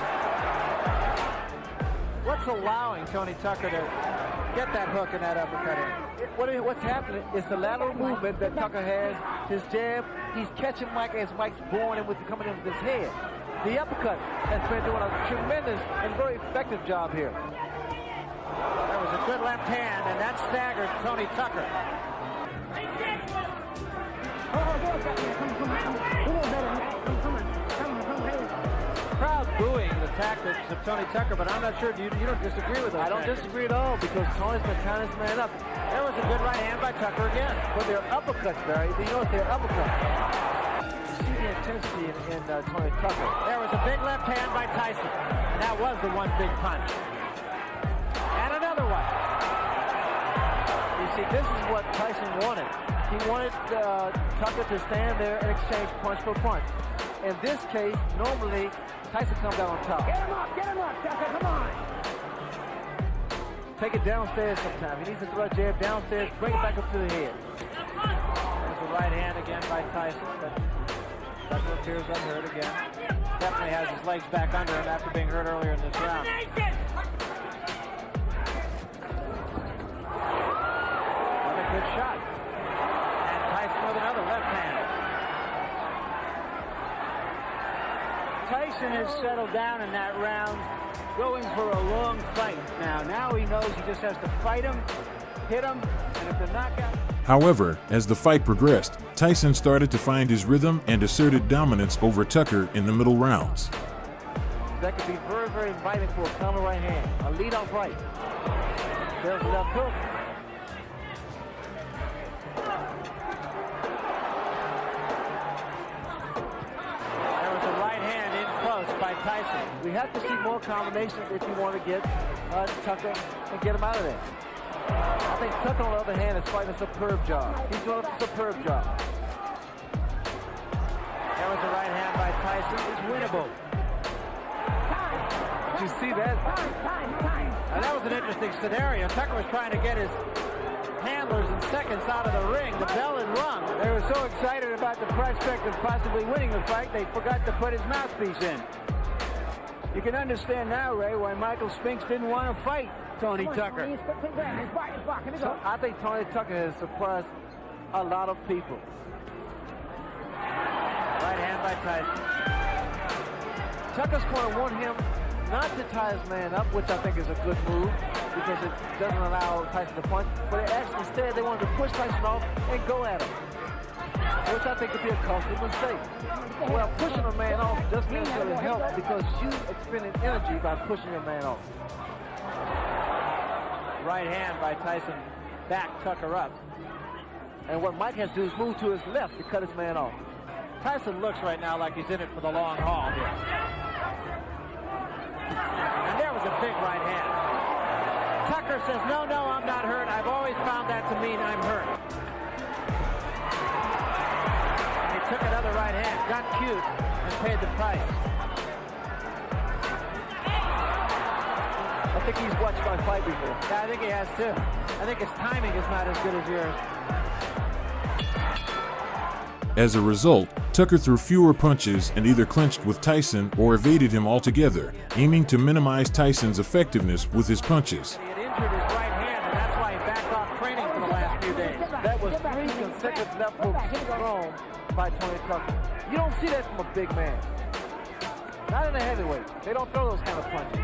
What's allowing Tony Tucker to get that hook and that uppercut in? What's happening is the lateral movement that Tucker has, his jab. He's catching Mike as Mike's born and coming in with his head. The uppercut has been doing a tremendous and very effective job here. That was a good left hand, and that staggered Tony Tucker. Crowd booing the tactics of Tony Tucker, but I'm not sure you don't disagree with those. I don't disagree at all, because Tony's been tying his man up. There was a good right hand by Tucker again. But their uppercuts, Barry, you know what their uppercuts. You see the intensity in Tony Tucker. There was a big left hand by Tyson, and that was the one big punch. And another one. You see, this is what Tyson wanted. He wanted Tucker to stand there and exchange punch for punch. In this case, normally, Tyson comes out on top. Get him up, Tucker, come on. Take it downstairs sometime. He needs to throw a jab downstairs, bring it back up to the head. There's a right hand again by Tyson, but Tucker appears unhurt again. Definitely has his legs back under him after being hurt earlier in this round. Another good shot. With another left hand. Tyson has settled down in that round, going for a long fight now. Now he knows he just has to fight him, hit him, and if the knockout... However, as the fight progressed, Tyson started to find his rhythm and asserted dominance over Tucker in the middle rounds. That could be very, very inviting for a counter right hand. A lead-off right. There's the left hook. By Tyson. We have to see more combinations if you want to get Tucker and get him out of there. I think Tucker, on the other hand, is fighting a superb job. He's doing a superb job. There was a right hand by Tyson. It's winnable. Did you see that? And that was an interesting scenario. Tucker was trying to get his handlers and seconds out of the ring. The bell had rung. They were so excited about the prospect of possibly winning the fight, they forgot to put his mouthpiece in. You can understand now, Ray, why Michael Spinks didn't want to fight Tony Tucker. So I think Tony Tucker has surprised a lot of people. Right hand by Tyson. Tucker's going to want him not to tie his man up, which I think is a good move, because it doesn't allow Tyson to punch. But instead, they wanted to push Tyson off and go at him, which I think could be a costly mistake. Well, pushing a man off doesn't necessarily help, because you expended energy by pushing your man off. Right hand by Tyson, back Tucker up. And what Mike has to do is move to his left to cut his man off. Tyson looks right now like he's in it for the long haul here. And there was a big right hand. Tucker says, no, I'm not hurt. I've always found that to mean I'm hurt. And he took another right hand, got cute, and paid the price. I think he's watched my fight before. Yeah, I think he has too. I think his timing is not as good as yours. As a result, Tucker threw fewer punches and either clinched with Tyson or evaded him altogether, aiming to minimize Tyson's effectiveness with his punches. He had injured his right hand, and that's why he backed off training for the last few days. That was 3 consecutive left hooks thrown by Tony Tucker. You don't see that from a big man. Not in a heavyweight. They don't throw those kind of punches.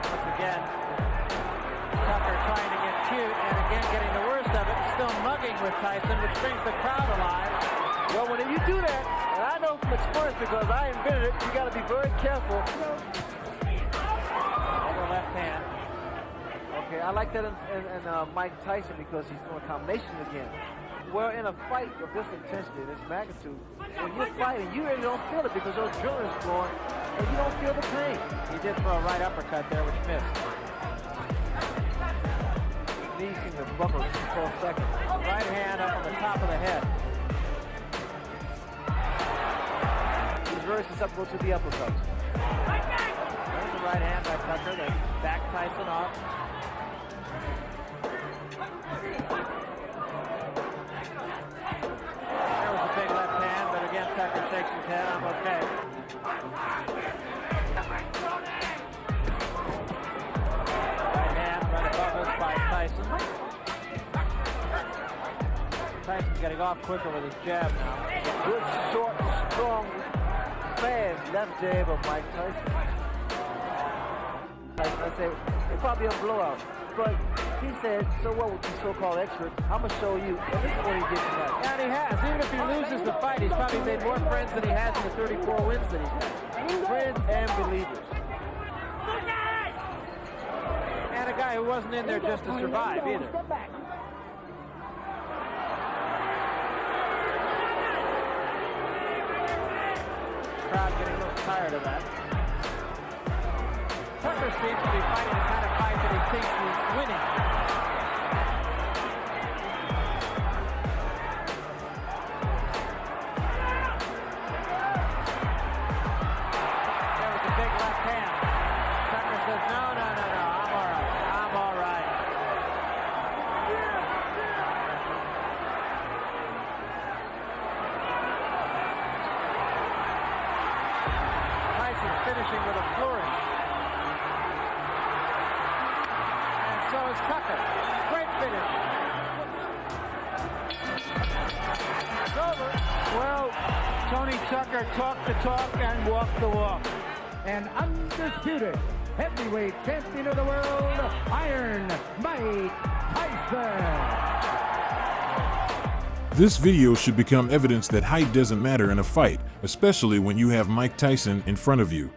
Once again, Tucker trying to get cute, and again getting the worst of it, still mugging with Tyson, which brings the crowd alive. Well, when you do that, and I know from experience because I invented it, you got to be very careful. Over left hand. Okay, I like that in Mike Tyson because he's doing combinations again. Well, in a fight of this intensity, this magnitude, when you're fighting, you really don't feel it because those adrenaline's flowing, and you don't feel the pain. He did throw a right uppercut there, which missed. Knees seem to buckle for a second. Right hand up on the top of the head. He reverses up, goes to the uppercuts. There's the right hand by Tucker that backed Tyson off. There was a big left hand, but again Tucker shakes his head. I'm okay. Tyson's getting off quicker with his jab now. Good, short, strong, fast left jab of Mike Tyson. I say, it's probably a blowout. But he said, so what with the so-called expert, I'm going to show you. And this is what he gets tonight. And he has. Even if he loses the fight, he's probably made more friends than he has in the 34 wins that he's had. Friends and believers. And a guy who wasn't in there just to survive either. Crowd getting a little tired of that. Tucker seems to be fighting the kind of fight that he thinks he's winning. There was a big left hand. Tucker says, no, I'm all right. I'm all right. Tyson finishing with a flourish. And so is Tucker. Great finish. It's over. Well, Tony Tucker talked the talk and walked the walk. And undisputed heavyweight champion of the world, Iron Mike Tyson. This video should become evidence that height doesn't matter in a fight, especially when you have Mike Tyson in front of you.